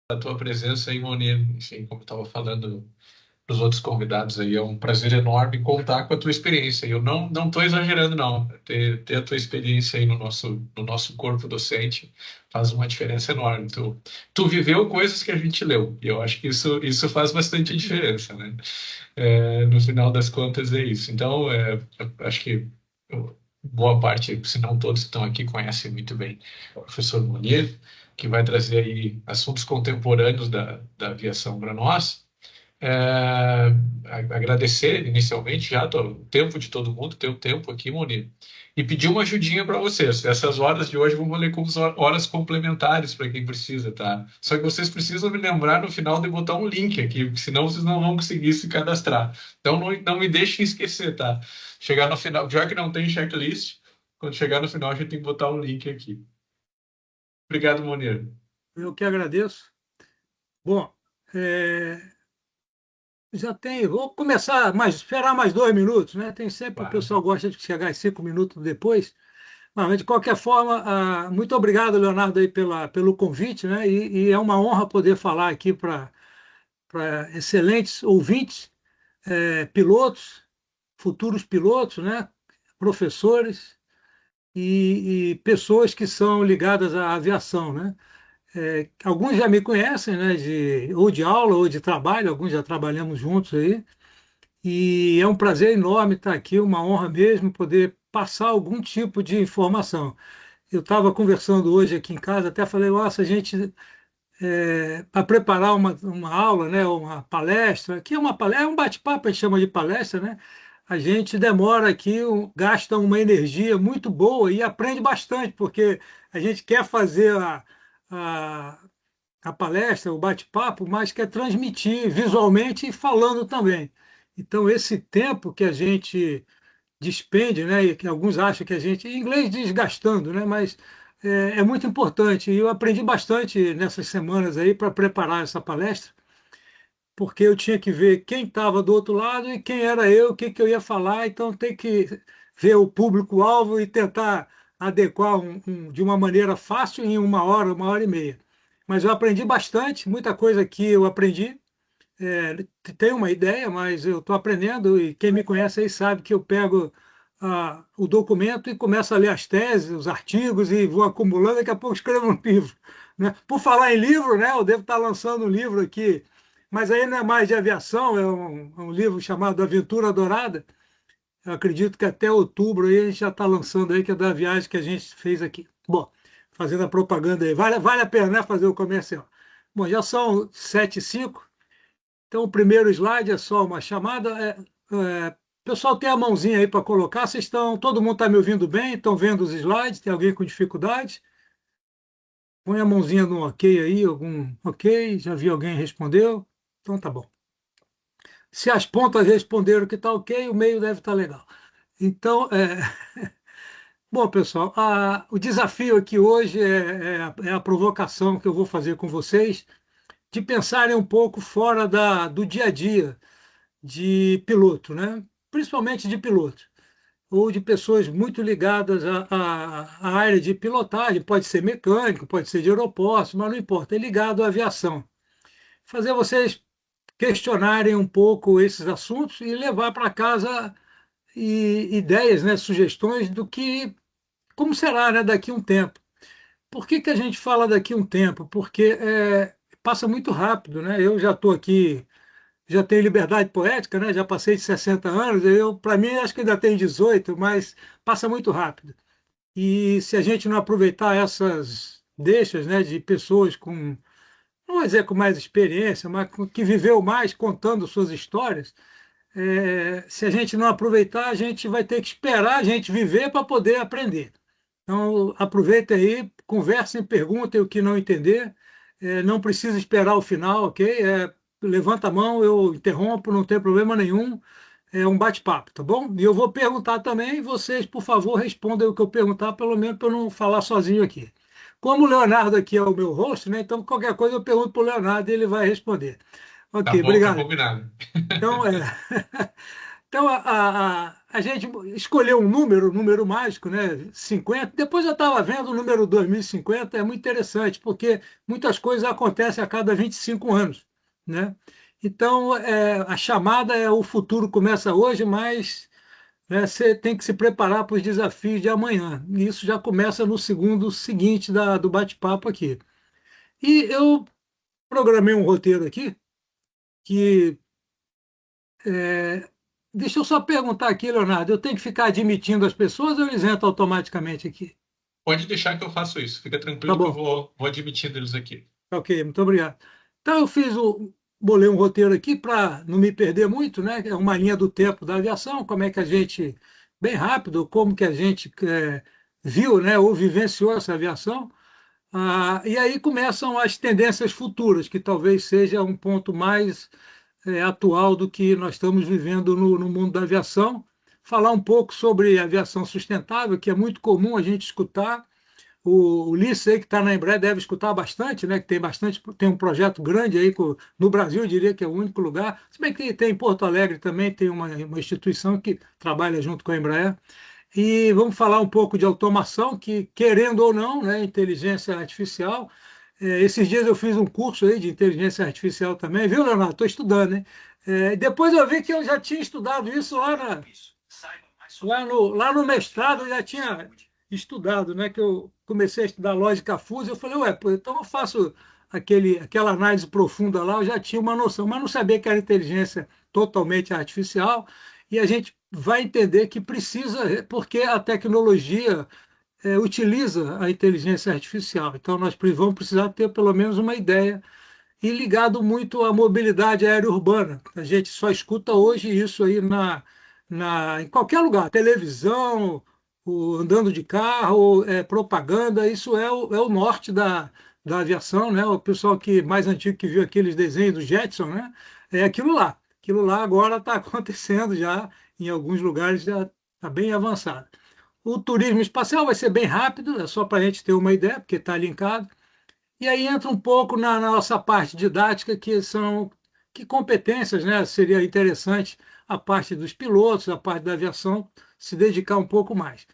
a tua presença aí, Monir. Enfim, como eu estava falando para os outros convidados aí, é um prazer enorme contar com a tua experiência. Eu não estou exagerando, não. Ter a tua experiência aí no nosso corpo docente faz uma diferença enorme. Tu viveu coisas que a gente leu, e eu acho que isso faz bastante diferença, né? No final das contas é isso. Então, eu acho que boa parte, se não todos que estão aqui, conhecem muito bem o professor Monir, que vai trazer aí assuntos contemporâneos da aviação para nós. Agradecer inicialmente já o tempo de todo mundo, teu tempo aqui, Moni, e pedir uma ajudinha para vocês. Essas horas de hoje vão valer como horas complementares para quem precisa, tá? Só que vocês precisam me lembrar no final de botar um link aqui, porque senão vocês não vão conseguir se cadastrar. Então não me deixem esquecer, tá? Chegar no final, já que não tem checklist, quando chegar no final a gente tem que botar um link aqui. Obrigado, Moni. Eu que agradeço. Bom, é, já tem. Vou começar, mais, esperar mais 2 minutos, né? Tem sempre o Claro. pessoal gosta de chegar 5 minutos depois. Mas, de qualquer forma, muito obrigado, Leonardo, aí pelo convite, né? E é uma honra poder falar aqui para excelentes ouvintes, pilotos, futuros pilotos, né? Professores e pessoas que são ligadas à aviação, né? Alguns já me conhecem, né? Ou de aula ou de trabalho, alguns já trabalhamos juntos aí. E é um prazer enorme estar aqui, uma honra mesmo poder passar algum tipo de informação. Eu estava conversando hoje aqui em casa, até falei, nossa, a gente, para preparar uma aula, né, uma palestra, que é uma palestra, é um bate-papo, a gente chama de palestra, né? A gente demora aqui, gasta uma energia muito boa e aprende bastante, porque a gente quer fazer a, a palestra, o bate-papo, mas quer transmitir visualmente e falando também. Então, esse tempo que a gente despende, né, e que alguns acham que a gente, em inglês desgastando, né, mas é muito importante. E eu aprendi bastante nessas semanas aí para preparar essa palestra, porque eu tinha que ver quem estava do outro lado e quem era eu, o que, que eu ia falar, então tem que ver o público-alvo e tentar adequar de uma maneira fácil em uma hora e meia. Mas eu aprendi bastante, muita coisa que eu aprendi, tenho uma ideia, mas eu estou aprendendo e quem me conhece aí sabe que eu pego o documento e começo a ler as teses, os artigos e vou acumulando, daqui a pouco escrevo um livro, né? Por falar em livro, né, eu devo estar lançando um livro aqui, mas aí não é mais de aviação, é um livro chamado Aventura Dourada. Eu acredito que até outubro aí a gente já está lançando aí, que é da viagem que a gente fez aqui. Bom, fazendo a propaganda aí, vale a pena, né, fazer o comercial. Bom, já são 7h05. Então, o primeiro slide é só uma chamada. O pessoal tem a mãozinha aí para colocar. Todo mundo está me ouvindo bem? Estão vendo os slides? Tem alguém com dificuldade? Põe a mãozinha no ok aí, algum ok. Já vi alguém respondeu. Então tá bom. Se as pontas responderam que está ok, o meio deve estar legal. Então, bom, pessoal, o desafio aqui hoje é a provocação que eu vou fazer com vocês de pensarem um pouco fora do dia a dia de piloto, né? Principalmente de piloto, ou de pessoas muito ligadas à área de pilotagem, pode ser mecânico, pode ser de aeroporto, mas não importa, é ligado à aviação. Fazer vocês questionarem um pouco esses assuntos e levar para casa ideias, né, sugestões do que, como será, né, daqui a um tempo. Por que que a gente fala daqui a um tempo? Porque passa muito rápido, né? Eu já estou aqui, já tenho liberdade poética, né? Já passei de 60 anos, para mim, acho que ainda tenho 18, mas passa muito rápido. E se a gente não aproveitar essas deixas, né, de pessoas com, não vou dizer com mais experiência, mas que viveu mais contando suas histórias, se a gente não aproveitar, a gente vai ter que esperar a gente viver para poder aprender. Então, aproveitem aí, conversem, perguntem o que não entender. Não precisa esperar o final, ok? Levanta a mão, eu interrompo, não tem problema nenhum. É um bate-papo, tá bom? E eu vou perguntar também, e vocês, por favor, respondam o que eu perguntar, pelo menos para eu não falar sozinho aqui. Como o Leonardo aqui é o meu host, né? Então qualquer coisa eu pergunto para o Leonardo e ele vai responder. Tá Ok, bom, tá obrigado. combinado. Então, Então, a gente escolheu um número mágico, né? 50. Depois eu estava vendo o número 2050, é muito interessante, porque muitas coisas acontecem a cada 25 anos, né? Então, a chamada é o futuro começa hoje, mas né, você tem que se preparar para os desafios de amanhã. E isso já começa no segundo seguinte do bate-papo aqui. E eu programei um roteiro aqui que deixa eu só perguntar aqui, Leonardo, eu tenho que ficar admitindo as pessoas ou eles entram automaticamente aqui? Pode deixar que eu faço isso. Fica Tá tranquilo que eu bom, vou admitindo eles aqui. ok, muito obrigado. Então bolei um roteiro aqui para não me perder muito, né? É uma linha do tempo da aviação, como é que a gente, bem rápido, como que a gente viu, né, ou vivenciou essa aviação. E aí começam as tendências futuras, que talvez seja um ponto mais atual do que nós estamos vivendo no mundo da aviação. Falar um pouco sobre aviação sustentável, que é muito comum a gente escutar. O Ulisses aí que está na Embraer deve escutar bastante, né? Que tem bastante, tem um projeto grande aí no Brasil, eu diria que é o único lugar. Se bem que tem em Porto Alegre também, tem uma instituição que trabalha junto com a Embraer. E vamos falar um pouco de automação, que, querendo ou não, né, inteligência artificial. Esses dias eu fiz um curso aí de inteligência artificial também, viu, Leonardo? Estou estudando, hein? Depois eu vi que eu já tinha estudado isso lá no mestrado, eu já tinha estudado, né? Que eu comecei a estudar lógica fúsil. Eu falei, ué, pô, então eu faço aquela análise profunda lá, eu já tinha uma noção, mas não sabia que era inteligência totalmente artificial. E a gente vai entender que precisa, porque a tecnologia utiliza a inteligência artificial. Então, nós vamos precisar ter pelo menos uma ideia e ligado muito à mobilidade aérea urbana. A gente só escuta hoje isso aí em qualquer lugar, televisão, andando de carro, propaganda, isso é o norte da aviação, né? O pessoal que mais antigo que viu aqueles desenhos do Jetson, né? É aquilo lá. Aquilo lá agora está acontecendo já em alguns lugares, já está bem avançado. O turismo espacial vai ser bem rápido, é só para a gente ter uma ideia, porque está linkado. E aí entra um pouco na nossa parte didática, que competências, né? Seria interessante a parte dos pilotos, a parte da aviação, se dedicar um pouco mais.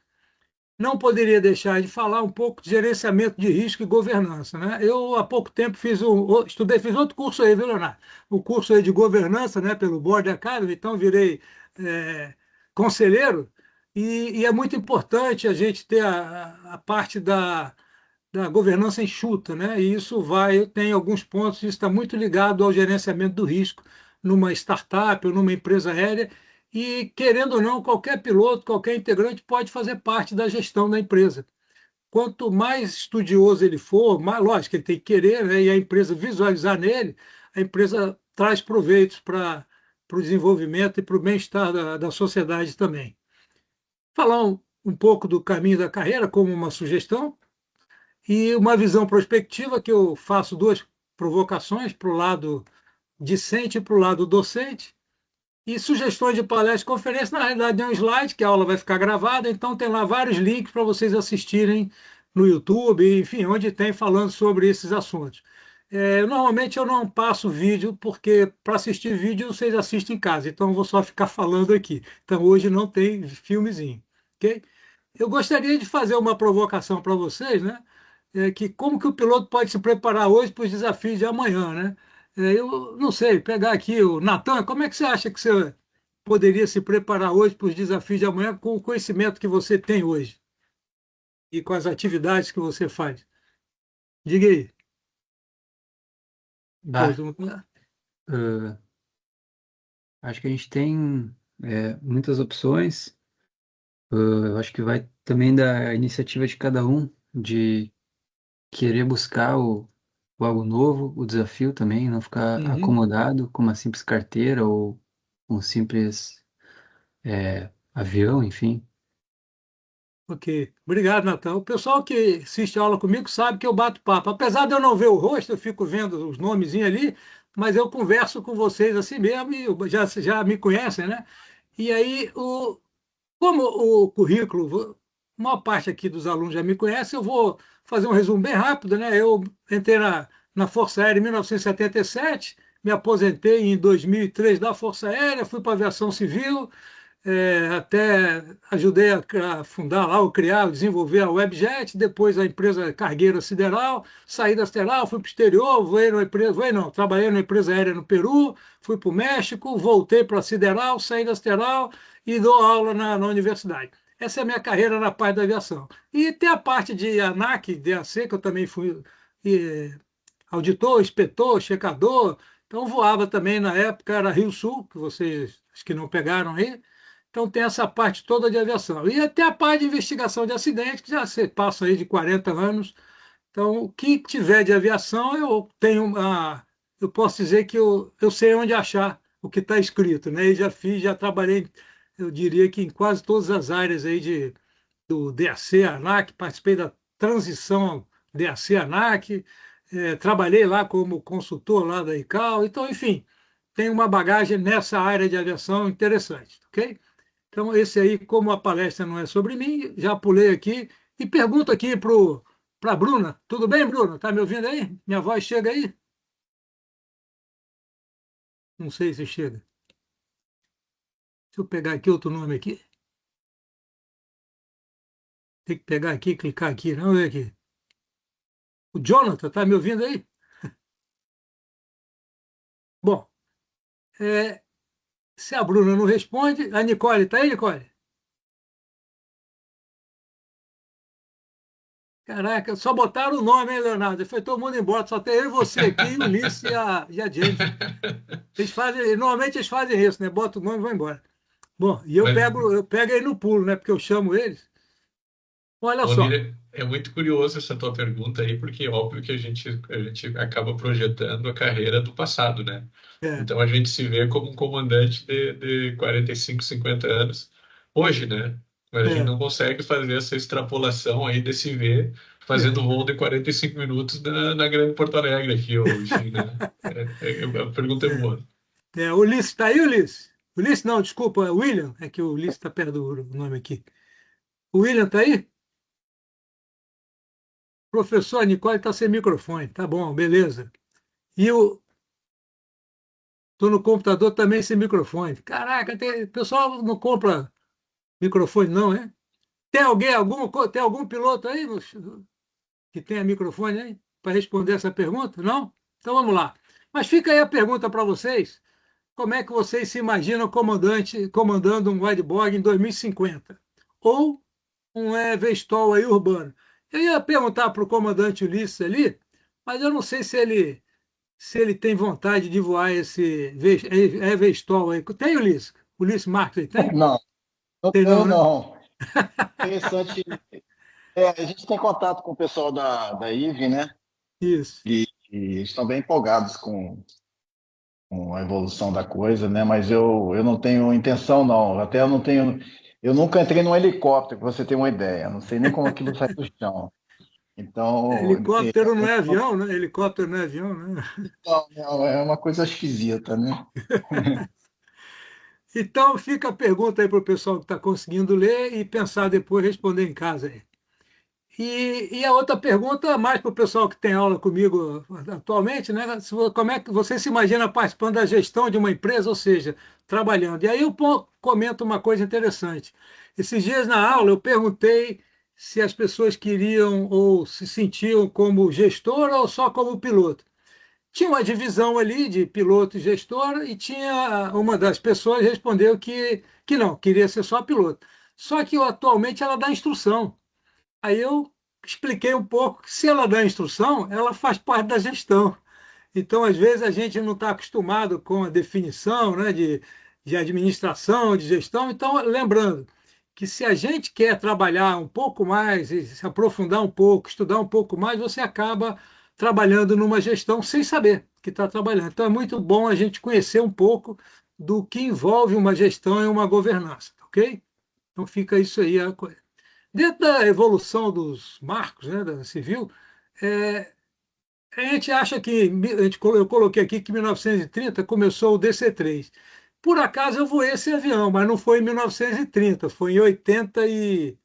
Não poderia deixar de falar um pouco de gerenciamento de risco e governança, né? Eu, há pouco tempo, fiz outro curso aí, viu, Leonardo? O curso aí de governança, né, pelo Board Academy, então virei é, conselheiro, e é muito importante a gente ter a parte da governança enxuta, né? E isso tem alguns pontos, isso está muito ligado ao gerenciamento do risco numa startup ou numa empresa aérea, e, querendo ou não, qualquer piloto, qualquer integrante pode fazer parte da gestão da empresa. Quanto mais estudioso ele for, mais, lógico, ele tem que querer, né? E a empresa visualizar nele, a empresa traz proveitos para o desenvolvimento e para o bem-estar da sociedade também. Falar um pouco do caminho da carreira como uma sugestão, e uma visão prospectiva, que eu faço duas provocações para o lado discente e para o lado docente, e sugestões de palestra e conferência. Na realidade, é um slide, que a aula vai ficar gravada, então tem lá vários links para vocês assistirem no YouTube, enfim, onde tem falando sobre esses assuntos. Normalmente eu não passo vídeo, porque para assistir vídeo vocês assistem em casa, então eu vou só ficar falando aqui. Então hoje não tem filmezinho, ok? Eu gostaria de fazer uma provocação para vocês, né? Que como que o piloto pode se preparar hoje para os desafios de amanhã, né? Eu não sei, pegar aqui o Natan, como é que você acha que você poderia se preparar hoje para os desafios de amanhã com o conhecimento que você tem hoje e com as atividades que você faz? Diga aí. Pô, Bah, eh, acho que a gente tem muitas opções. Eu acho que vai também da iniciativa de cada um de querer buscar o algo novo, o desafio também, não ficar uhum. acomodado com uma simples carteira ou um simples avião, enfim. Ok, obrigado, Natan. O pessoal que assiste a aula comigo sabe que eu bato papo. Apesar de eu não ver o rosto, eu fico vendo os nomezinhos ali, mas eu converso com vocês assim mesmo e já me conhecem, né? E aí, como o currículo, a maior parte aqui dos alunos já me conhece, eu vou fazer um resumo bem rápido, né? Eu entrei na Força Aérea em 1977, me aposentei em 2003 da Força Aérea, fui para a aviação civil, até ajudei a fundar lá, ou criar, desenvolver a Webjet, depois a empresa cargueira sideral, saí da sideral, fui para o exterior, trabalhei numa empresa aérea no Peru, fui para o México, voltei para a sideral, saí da sideral e dou aula na universidade. Essa é a minha carreira na parte da aviação. E tem a parte de ANAC, DAC, que eu também fui auditor, inspetor, checador. Então voava também na época, era Rio Sul, que vocês acho que não pegaram aí. Então tem essa parte toda de aviação. E até a parte de investigação de acidentes, que já se passa aí de 40 anos. Então, o que tiver de aviação, eu posso dizer que eu sei onde achar o que está escrito, né? E já trabalhei, eu diria que em quase todas as áreas aí do DAC, ANAC, participei da transição DAC, ANAC, trabalhei lá como consultor lá da ICAO, então, enfim, tem uma bagagem nessa área de aviação interessante, ok? Então, esse aí, como a palestra não é sobre mim, já pulei aqui e pergunto aqui para a Bruna. Tudo bem, Bruna? Está me ouvindo aí? Minha voz chega aí? Não sei se chega. Deixa eu pegar aqui outro nome aqui. Tem que pegar aqui, clicar aqui. Vamos ver aqui. O Jonathan, está me ouvindo aí? Bom, é, se a Bruna não responde, a Nicole, está aí, Nicole? Caraca, só botaram o nome, hein, Leonardo? Foi todo mundo embora, só tem eu e você aqui, o Ulisses e a Jennifer. Normalmente eles fazem isso, né? Bota o nome e vão embora. Bom, e Mas, eu pego aí no pulo, né? Porque eu chamo eles. Olha só. Onira, é muito curioso essa tua pergunta aí, porque é óbvio que a gente acaba projetando a carreira do passado, né? É, Então a gente se vê como um comandante de 45, 50 anos hoje, né? Mas a gente é, não consegue fazer essa extrapolação aí de se ver fazendo é. voo de 45 minutos na Grande Porto Alegre aqui, ou China. A pergunta é boa. O Ulisses está aí, Ulisses? Ulisses, não, desculpa, é William. É que o Ulisses está perto do nome aqui. O William está aí? Professor, a Nicole está sem microfone. Tá bom, beleza. E eu estou no computador também sem microfone. Caraca, o pessoal não compra microfone, não, é? Tem algum piloto aí que tenha microfone aí para responder essa pergunta? Não? Então vamos lá. Mas fica aí a pergunta para vocês. Como é que vocês se imaginam comandando um Widebog em 2050? Ou um V-STOL aí urbano? Eu ia perguntar para o comandante Ulisses ali, mas eu não sei se ele tem vontade de voar esse V-STOL aí. Tem, Ulisses? Ulisses Marques aí, tem? Não, não Tem não, tenho, né? não. Interessante. A gente tem contato com o pessoal da IVE, né? Isso. E estão bem empolgados com a evolução da coisa, né? Mas eu não tenho intenção, não. Até eu não tenho. Eu nunca entrei num helicóptero, para você ter uma ideia. Não sei nem como aquilo sai do chão. Então, Helicóptero não é avião, né? Helicóptero não é avião, né? é uma coisa esquisita, né? Então fica a pergunta aí para o pessoal que está conseguindo ler e pensar depois responder em casa aí. E a outra pergunta, mais para o pessoal que tem aula comigo atualmente, né? Como é que você se imagina participando da gestão de uma empresa, ou seja, trabalhando? E aí eu comento uma coisa interessante. Esses dias na aula eu perguntei se as pessoas queriam ou se sentiam como gestor ou só como piloto. Tinha uma divisão ali de piloto e gestor e tinha uma das pessoas respondeu que não, queria ser só piloto. Só que atualmente ela dá instrução. Aí eu expliquei um pouco que se ela dá instrução, ela faz parte da gestão. Então, às vezes, a gente não está acostumado com a definição, né, de administração, de gestão. Então, lembrando que se a gente quer trabalhar um pouco mais, e se aprofundar um pouco, estudar um pouco mais, você acaba trabalhando numa gestão sem saber que está trabalhando. Então, é muito bom a gente conhecer um pouco do que envolve uma gestão e uma governança, ok? Então, fica isso aí a coisa. Dentro da evolução dos marcos, né, da civil, é, a gente acha que, eu coloquei aqui que em 1930 começou o DC-3. Por acaso eu voei esse avião, mas não foi em 1930, foi em 82.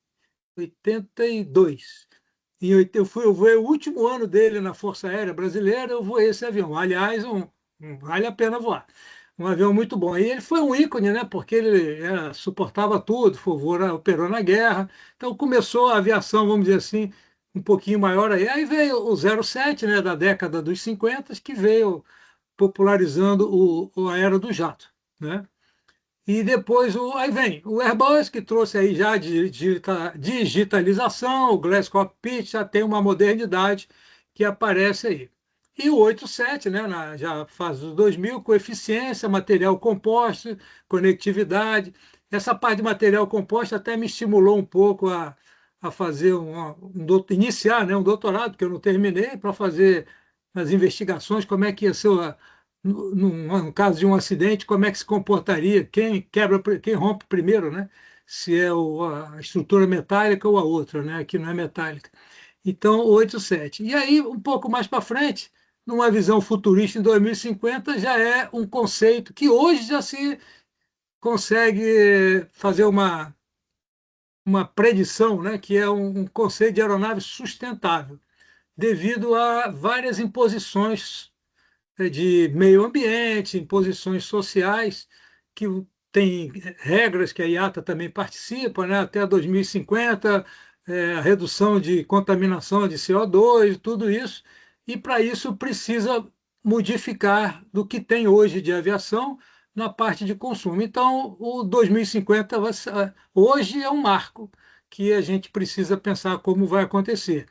Eu voei o último ano dele na Força Aérea Brasileira, eu voei esse avião. Aliás, vale a pena voar. Um avião muito bom. E ele foi um ícone, né? Porque ele suportava tudo, operou na guerra. Então começou a aviação, vamos dizer assim, um pouquinho maior aí. Aí veio o 07, né, da década dos 50, que veio popularizando a era do jato, né? E depois aí vem o Airbus, que trouxe aí já a digitalização, o Glass Cockpit já tem uma modernidade que aparece aí. E o 87, né, já faz os 2000, com eficiência, material composto, conectividade. Essa parte de material composto até me estimulou um pouco a fazer iniciar, né, um doutorado, que eu não terminei, para fazer as investigações, como é que ia ser no caso de um acidente, como é que se comportaria, quem rompe primeiro, né? Se é a estrutura metálica ou a outra, né? Que não é metálica. Então, o 87. E aí, um pouco mais para frente, numa visão futurista em 2050, já é um conceito que hoje já se consegue fazer uma predição, né? Que é um conceito de aeronave sustentável, devido a várias imposições de meio ambiente, imposições sociais, que tem regras que a IATA também participa, né? Até 2050, a redução de contaminação de CO2, tudo isso, e para isso precisa modificar do que tem hoje de aviação na parte de consumo. Então, o 2050 hoje é um marco que a gente precisa pensar como vai acontecer.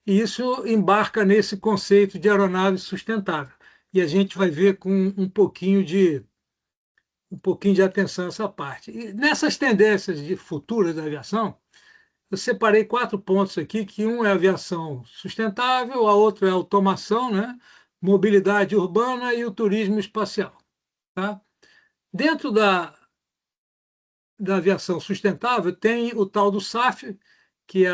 E isso embarca nesse conceito de aeronave sustentável e a gente vai ver com um pouquinho de atenção essa parte. E nessas tendências de futuras da aviação, eu separei 4 pontos aqui, que um é aviação sustentável, a outra é automação, né? Mobilidade urbana e o turismo espacial. Tá? Dentro da aviação sustentável tem o tal do SAF, que é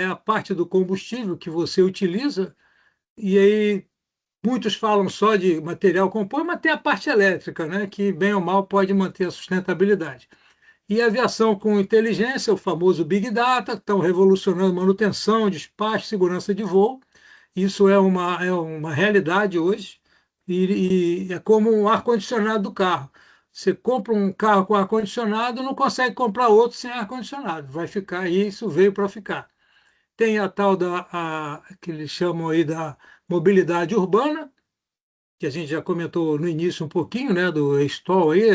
a parte do combustível que você utiliza, e aí muitos falam só de material composto, mas tem a parte elétrica, né, que bem ou mal pode manter a sustentabilidade. E a aviação com inteligência, o famoso Big Data, estão revolucionando manutenção, despacho, segurança de voo. Isso é uma realidade hoje e é como um ar-condicionado do carro. Você compra um carro com ar-condicionado, não consegue comprar outro sem ar-condicionado. Vai ficar aí, isso veio para ficar. Tem a tal que eles chamam aí da mobilidade urbana, que a gente já comentou no início um pouquinho, né, do stall aí,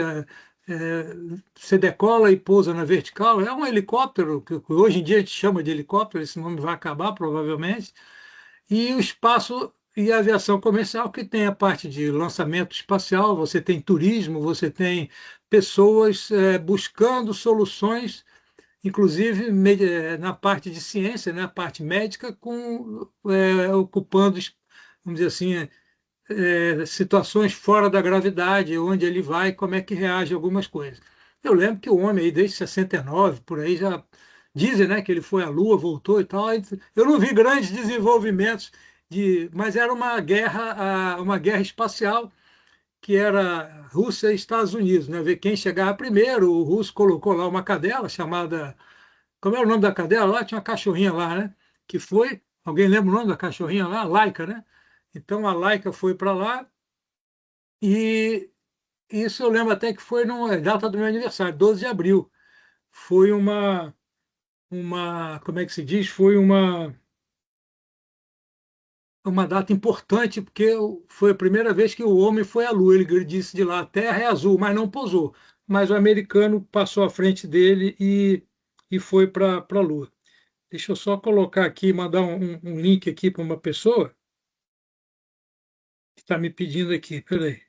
você decola e pousa na vertical, é um helicóptero, que hoje em dia a gente chama de helicóptero, esse nome vai acabar provavelmente, e o espaço e a aviação comercial, que tem a parte de lançamento espacial, você tem turismo, você tem pessoas buscando soluções, inclusive na parte de ciência, na parte médica, ocupando, vamos dizer assim, situações fora da gravidade, onde ele vai, como é que reage a algumas coisas. Eu lembro que o homem aí, desde 69, por aí, já dizem, né, que ele foi à Lua, voltou e tal. Eu não vi grandes desenvolvimentos, mas era uma guerra espacial, que era Rússia e Estados Unidos, né? Ver quem chegava primeiro. O russo colocou lá uma cadela chamada. Como era o nome da cadela lá? Tinha uma cachorrinha lá, né? Que foi. Alguém lembra o nome da cachorrinha lá? Laika, né? Então a Laika foi para lá e isso eu lembro até que foi na data do meu aniversário, 12 de abril. Foi como é que se diz? Foi uma data importante, porque foi a primeira vez que o homem foi à Lua. Ele disse de lá, a Terra é azul, mas não pousou. Mas o americano passou à frente dele e foi para a Lua. Deixa eu só colocar aqui, mandar um link aqui para uma pessoa que está me pedindo aqui. Peraí.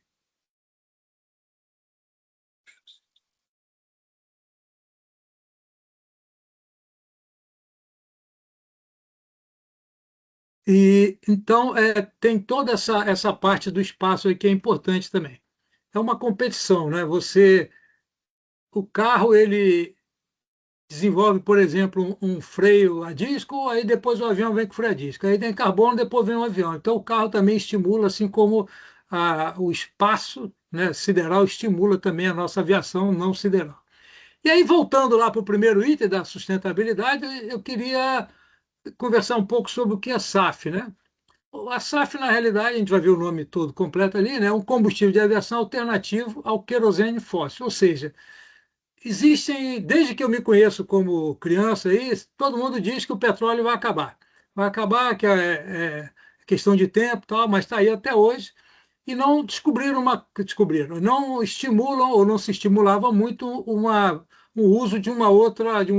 E então tem toda essa parte do espaço aí que é importante também. É uma competição, né? O carro ele desenvolve, por exemplo, um freio a disco, aí depois o avião vem com freio a disco. Aí tem carbono, depois vem um avião. Então o carro também estimula, assim como o espaço, né, sideral estimula também a nossa aviação não sideral. E aí voltando lá para o primeiro item da sustentabilidade, eu queria conversar um pouco sobre o que é SAF, né? A SAF, na realidade, a gente vai ver o nome todo completo ali, né? É um combustível de aviação alternativo ao querosene fóssil. Ou seja, existem, desde que eu me conheço como criança, aí, todo mundo diz que o petróleo vai acabar. Vai acabar, que é questão de tempo e tal, mas está aí até hoje. E não descobriram, não estimulam ou não se estimulava muito o uso de um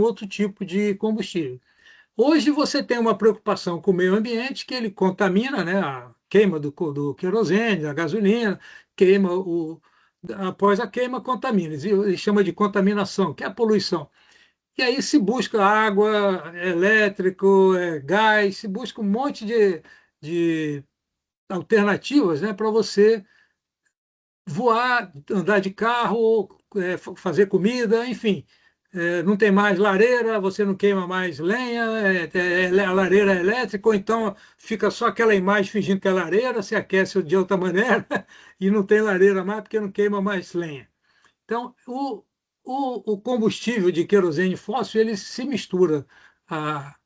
outro tipo de combustível. Hoje você tem uma preocupação com o meio ambiente, que ele contamina, né? A queima do querosene, a gasolina, queima após a queima contamina, ele chama de contaminação, que é a poluição. E aí se busca água, elétrico, gás, se busca um monte de alternativas, né, para você voar, andar de carro, fazer comida, enfim. Não tem mais lareira, você não queima mais lenha, a lareira é elétrica, ou então fica só aquela imagem fingindo que é lareira, se aquece de outra maneira e não tem lareira mais porque não queima mais lenha. Então, o combustível de querosene fóssil ele se mistura a,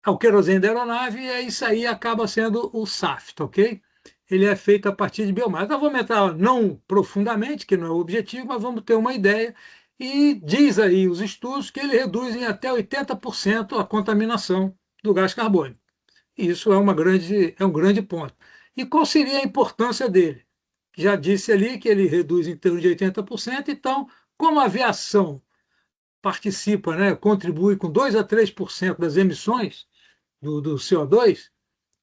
ao querosene da aeronave e isso aí acaba sendo o SAF, tá ok? Ele é feito a partir de biomassa. Nós vamos entrar não profundamente, que não é o objetivo, mas vamos ter uma ideia. E diz aí os estudos que ele reduz em até 80% a contaminação do gás carbônico. E isso é um grande ponto. E qual seria a importância dele? Já disse ali que ele reduz em torno de 80%, então, como a aviação participa, né, contribui com 2 a 3% das emissões do CO2,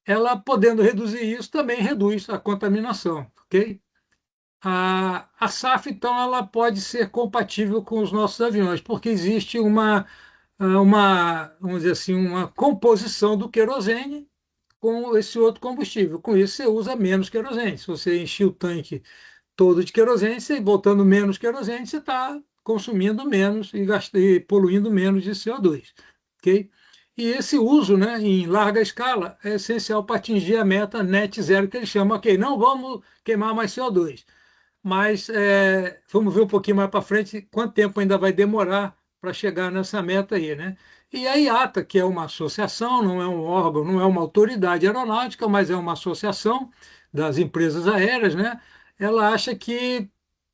ela podendo reduzir isso também reduz a contaminação, ok? A SAF, então, ela pode ser compatível com os nossos aviões, porque existe vamos dizer assim, uma composição do querosene com esse outro combustível. Com isso, você usa menos querosene. Se você encher o tanque todo de querosene, você botando menos querosene, você está consumindo menos e poluindo menos de CO2, ok? E esse uso, né, em larga escala é essencial para atingir a meta net zero que eles chamam, ok, não vamos queimar mais CO2, mas vamos ver um pouquinho mais para frente quanto tempo ainda vai demorar para chegar nessa meta aí, né? E a IATA, que é uma associação, não é um órgão, não é uma autoridade aeronáutica, mas é uma associação das empresas aéreas, né? Ela acha que,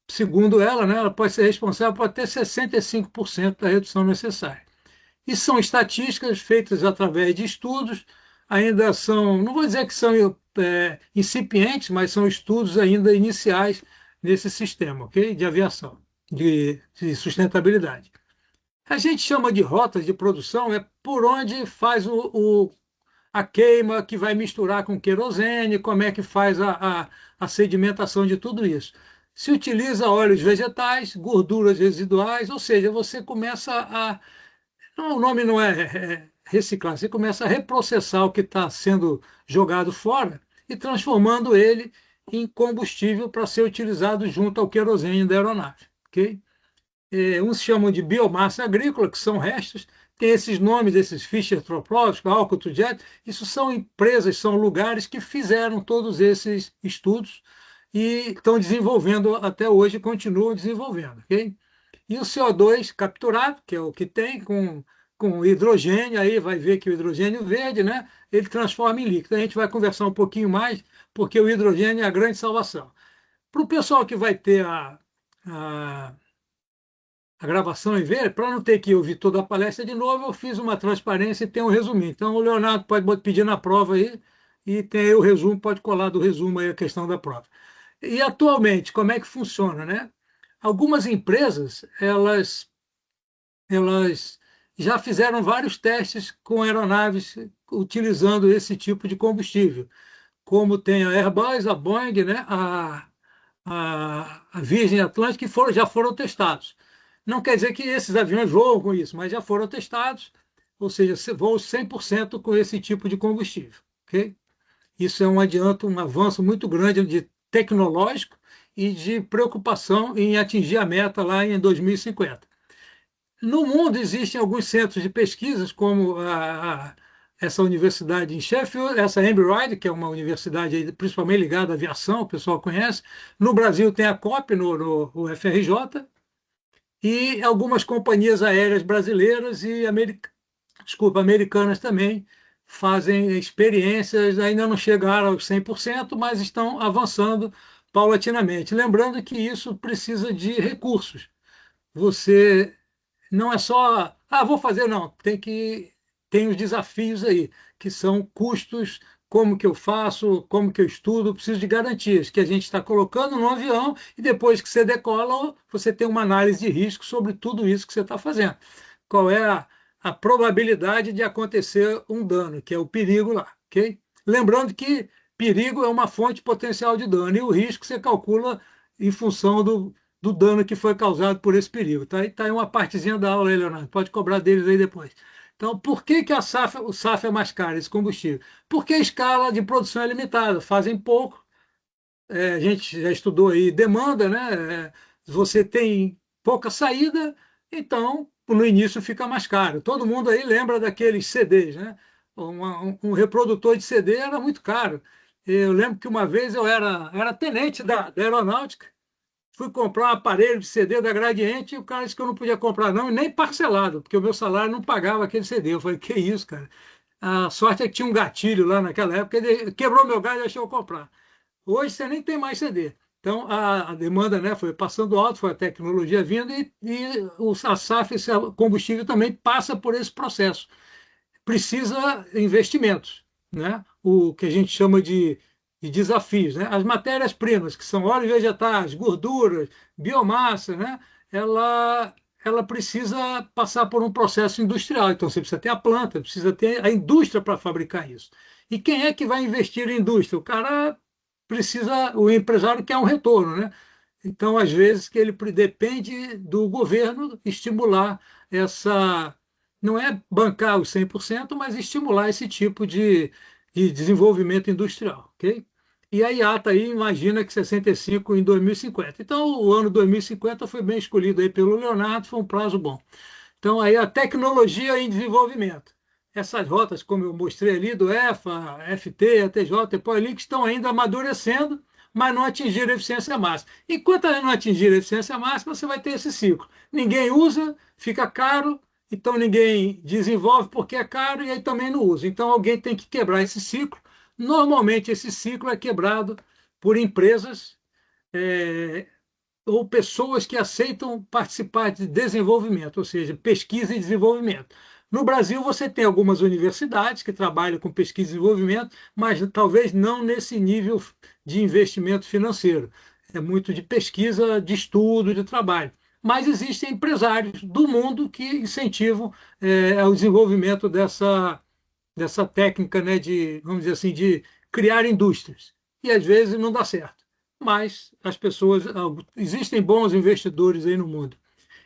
segundo ela, né, ela pode ser responsável por até 65% da redução necessária. E são estatísticas feitas através de estudos, ainda são, não vou dizer que são incipientes, mas são estudos ainda iniciais nesse sistema, ok? De aviação, de sustentabilidade. A gente chama de rotas de produção, é por onde faz a queima que vai misturar com querosene, como é que faz a sedimentação de tudo isso. Se utiliza óleos vegetais, gorduras residuais, ou seja, você começa o nome não é reciclar, você começa a reprocessar o que está sendo jogado fora e transformando ele em combustível para ser utilizado junto ao querosene da aeronave. Okay? Uns chamam de biomassa agrícola, que são restos, tem esses nomes, esses Fischer Troplovski, Alcoott Jet, isso são empresas, são lugares que fizeram todos esses estudos e estão desenvolvendo até hoje, continuam desenvolvendo. Okay? E o CO2 capturado, que é o que tem com hidrogênio, aí vai ver que o hidrogênio verde, né, ele transforma em líquido. A gente vai conversar um pouquinho mais, porque o hidrogênio é a grande salvação. Para o pessoal que vai ter a, a gravação e ver, para não ter que ouvir toda a palestra de novo, eu fiz uma transparência e tem um resuminho. Então, o Leonardo pode pedir na prova aí, e tem aí o resumo, pode colar do resumo aí a questão da prova. E atualmente, como é que funciona, né? Algumas empresas, elas já fizeram vários testes com aeronaves utilizando esse tipo de combustível, como tem a Airbus, a Boeing, né, a Virgin Atlantic, que já foram testados. Não quer dizer que esses aviões voam com isso, mas já foram testados, ou seja, voam 100% com esse tipo de combustível. Okay? Isso é um adianto, um avanço muito grande de tecnológico e de preocupação em atingir a meta lá em 2050. No mundo existem alguns centros de pesquisas, como essa universidade em Sheffield, essa Embry-Riddle, que é uma universidade principalmente ligada à aviação, o pessoal conhece. No Brasil tem a COP, no UFRJ, e algumas companhias aéreas brasileiras e americanas também fazem experiências, ainda não chegaram aos 100%, mas estão avançando paulatinamente. Lembrando que isso precisa de recursos. Você não é só, vou fazer, não, tem os desafios aí, que são custos, como que eu faço, como que eu estudo, preciso de garantias que a gente está colocando no avião e depois que você decola, você tem uma análise de risco sobre tudo isso que você está fazendo. Qual é a probabilidade de acontecer um dano, que é o perigo lá, ok? Lembrando que perigo é uma fonte potencial de dano e o risco você calcula em função do dano que foi causado por esse perigo. Tá aí uma partezinha da aula aí, Leonardo. Pode cobrar deles aí depois. Então, por que, que o SAF é mais caro, esse combustível? Porque a escala de produção é limitada, fazem pouco. A gente já estudou aí demanda, né? Você tem pouca saída, então no início fica mais caro. Todo mundo aí lembra daqueles CDs, né? Um reprodutor de CD era muito caro. Eu lembro que uma vez eu era tenente da aeronáutica, fui comprar um aparelho de CD da Gradiente e o cara disse que eu não podia comprar, não, e nem parcelado, porque o meu salário não pagava aquele CD. Eu falei, que isso, cara? A sorte é que tinha um gatilho lá naquela época, ele quebrou meu galho e deixou eu comprar. Hoje você nem tem mais CD. Então a demanda, né, foi passando alto, foi a tecnologia vindo a SAF, esse combustível também passa por esse processo. Precisa investimentos, né? O que a gente chama de desafios, né? As matérias-primas, que são óleos vegetais, gorduras, biomassa, né? Ela precisa passar por um processo industrial. Então, você precisa ter a planta, precisa ter a indústria para fabricar isso. E quem é que vai investir em indústria? O cara precisa, o empresário quer um retorno, né? Então, às vezes, que ele depende do governo estimular essa, não é bancar os 100%, mas estimular esse tipo de desenvolvimento industrial, ok? E a IATA aí imagina que 65 em 2050. Então, o ano 2050 foi bem escolhido aí pelo Leonardo, foi um prazo bom. Então, aí a tecnologia em desenvolvimento. Essas rotas, como eu mostrei ali, do EFA, FT, ATJ, Poilink, estão ainda amadurecendo, mas não atingiram a eficiência máxima. Enquanto elas não atingirem a eficiência máxima, você vai ter esse ciclo. Ninguém usa, fica caro, então ninguém desenvolve porque é caro e aí também não usa. Então alguém tem que quebrar esse ciclo. Normalmente esse ciclo é quebrado por empresas é, ou pessoas que aceitam participar de desenvolvimento, ou seja, pesquisa e desenvolvimento. No Brasil, você tem algumas universidades que trabalham com pesquisa e desenvolvimento, mas talvez não nesse nível de investimento financeiro. É muito de pesquisa, de estudo, de trabalho. Mas existem empresários do mundo que incentivam o desenvolvimento dessa técnica, né, de, vamos dizer assim, de criar indústrias. E às vezes não dá certo. Mas as pessoas, existem bons investidores aí no mundo.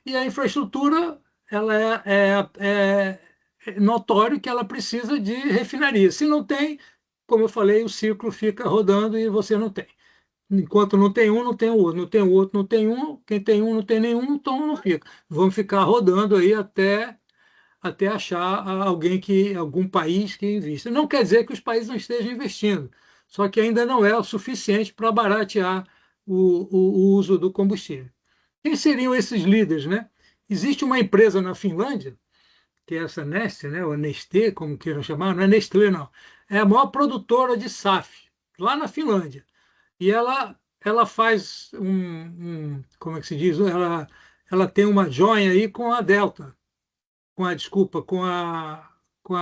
E a infraestrutura, ela é notório que ela precisa de refinaria. Se não tem, como eu falei, o ciclo fica rodando e você não tem. Enquanto não tem um, não tem o outro. Não tem o outro, não tem um. Quem tem um, não tem nenhum, então não fica. Vamos ficar rodando aí até achar algum país que invista. Não quer dizer que os países não estejam investindo, só que ainda não é o suficiente para baratear o uso do combustível. Quem seriam esses líderes, né? Existe uma empresa na Finlândia, que é essa Neste, né, ou Nestlé, como queiram chamar, não é Nestlé, não. É a maior produtora de SAF, lá na Finlândia. E ela faz como é que se diz? Ela tem uma joinha aí com a Delta, desculpa, com a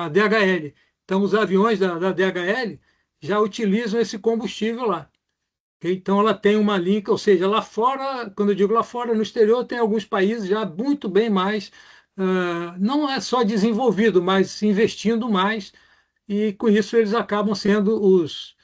DHL. Então, os aviões da DHL já utilizam esse combustível lá. Ok? Então, ela tem uma linha, ou seja, lá fora, quando eu digo lá fora, no exterior, tem alguns países já muito bem mais, não é só desenvolvido, mas investindo mais, e com isso eles acabam sendo os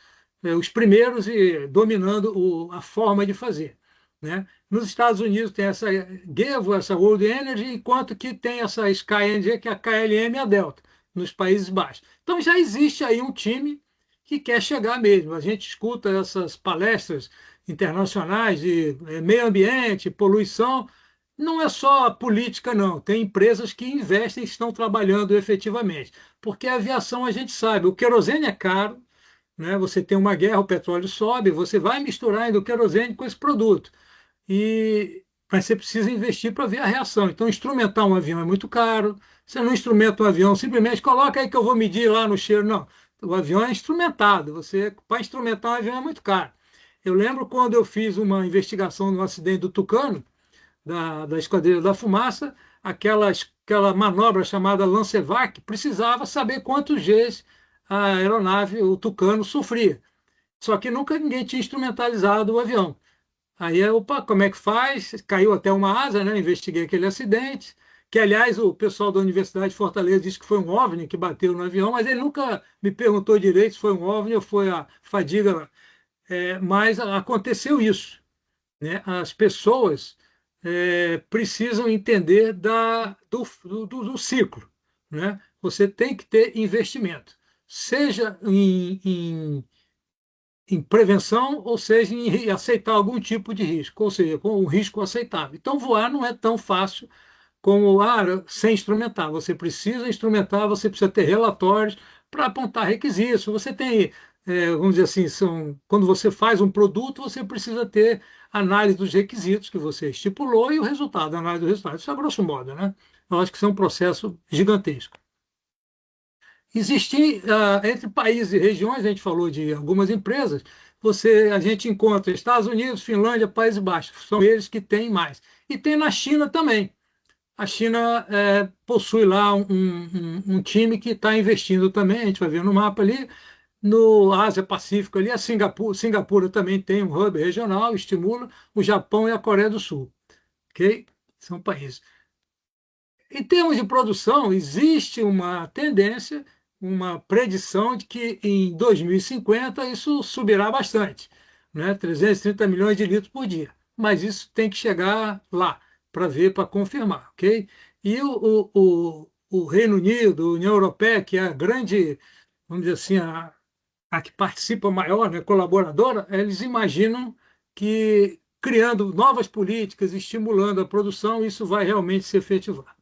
primeiros e dominando a forma de fazer, né? Nos Estados Unidos tem essa Gevo, essa World Energy, enquanto que tem essa SkyNG, que é a KLM e a Delta, nos Países Baixos. Então já existe aí um time que quer chegar mesmo. A gente escuta essas palestras internacionais de meio ambiente, poluição. Não é só política, não. Tem empresas que investem e estão trabalhando efetivamente. Porque a aviação, a gente sabe, o querosene é caro, né? Você tem uma guerra, o petróleo sobe, você vai misturar ainda o querosene com esse produto. E mas você precisa investir para ver a reação. Então, instrumentar um avião é muito caro. Você não instrumenta um avião, simplesmente coloca aí que eu vou medir lá no cheiro. Não, o avião é instrumentado. Você, para instrumentar um avião é muito caro. Eu lembro quando eu fiz uma investigação no acidente do Tucano, da Esquadrilha da Fumaça, aquela manobra chamada Lancevac, precisava saber quantos Gs a aeronave, o Tucano, sofria. Só que nunca ninguém tinha instrumentalizado o avião. Aí, opa, como é que faz? Caiu até uma asa, né? Investiguei aquele acidente, que, aliás, o pessoal da Universidade de Fortaleza disse que foi um OVNI que bateu no avião, mas ele nunca me perguntou direito se foi um OVNI ou foi a fadiga. Mas aconteceu isso, né? As pessoas precisam entender do ciclo, né? Você tem que ter investimento, seja em prevenção, ou seja, em aceitar algum tipo de risco, ou seja, com um risco aceitável. Então, voar não é tão fácil como sem instrumentar. Você precisa instrumentar, você precisa ter relatórios para apontar requisitos. Você tem, vamos dizer assim, quando você faz um produto, você precisa ter análise dos requisitos que você estipulou e o resultado, a análise do resultado. Isso é grosso modo, né? Eu acho que isso é um processo gigantesco. Existem, entre países e regiões, a gente falou de algumas empresas, a gente encontra Estados Unidos, Finlândia, Países Baixos, são eles que têm mais. E tem na China também. A China possui lá um time que está investindo também, a gente vai ver no mapa ali, no Ásia-Pacífico ali, a Singapura também tem um hub regional, estimula o Japão e a Coreia do Sul, ok? São países. Em termos de produção, existe uma tendência, uma predição de que em 2050 isso subirá bastante, né? 330 milhões de litros por dia. Mas isso tem que chegar lá para ver, para confirmar, ok? E o Reino Unido, a União Europeia, que é a grande, vamos dizer assim, a que participa maior, né, colaboradora, eles imaginam que criando novas políticas, estimulando a produção, isso vai realmente se efetivar.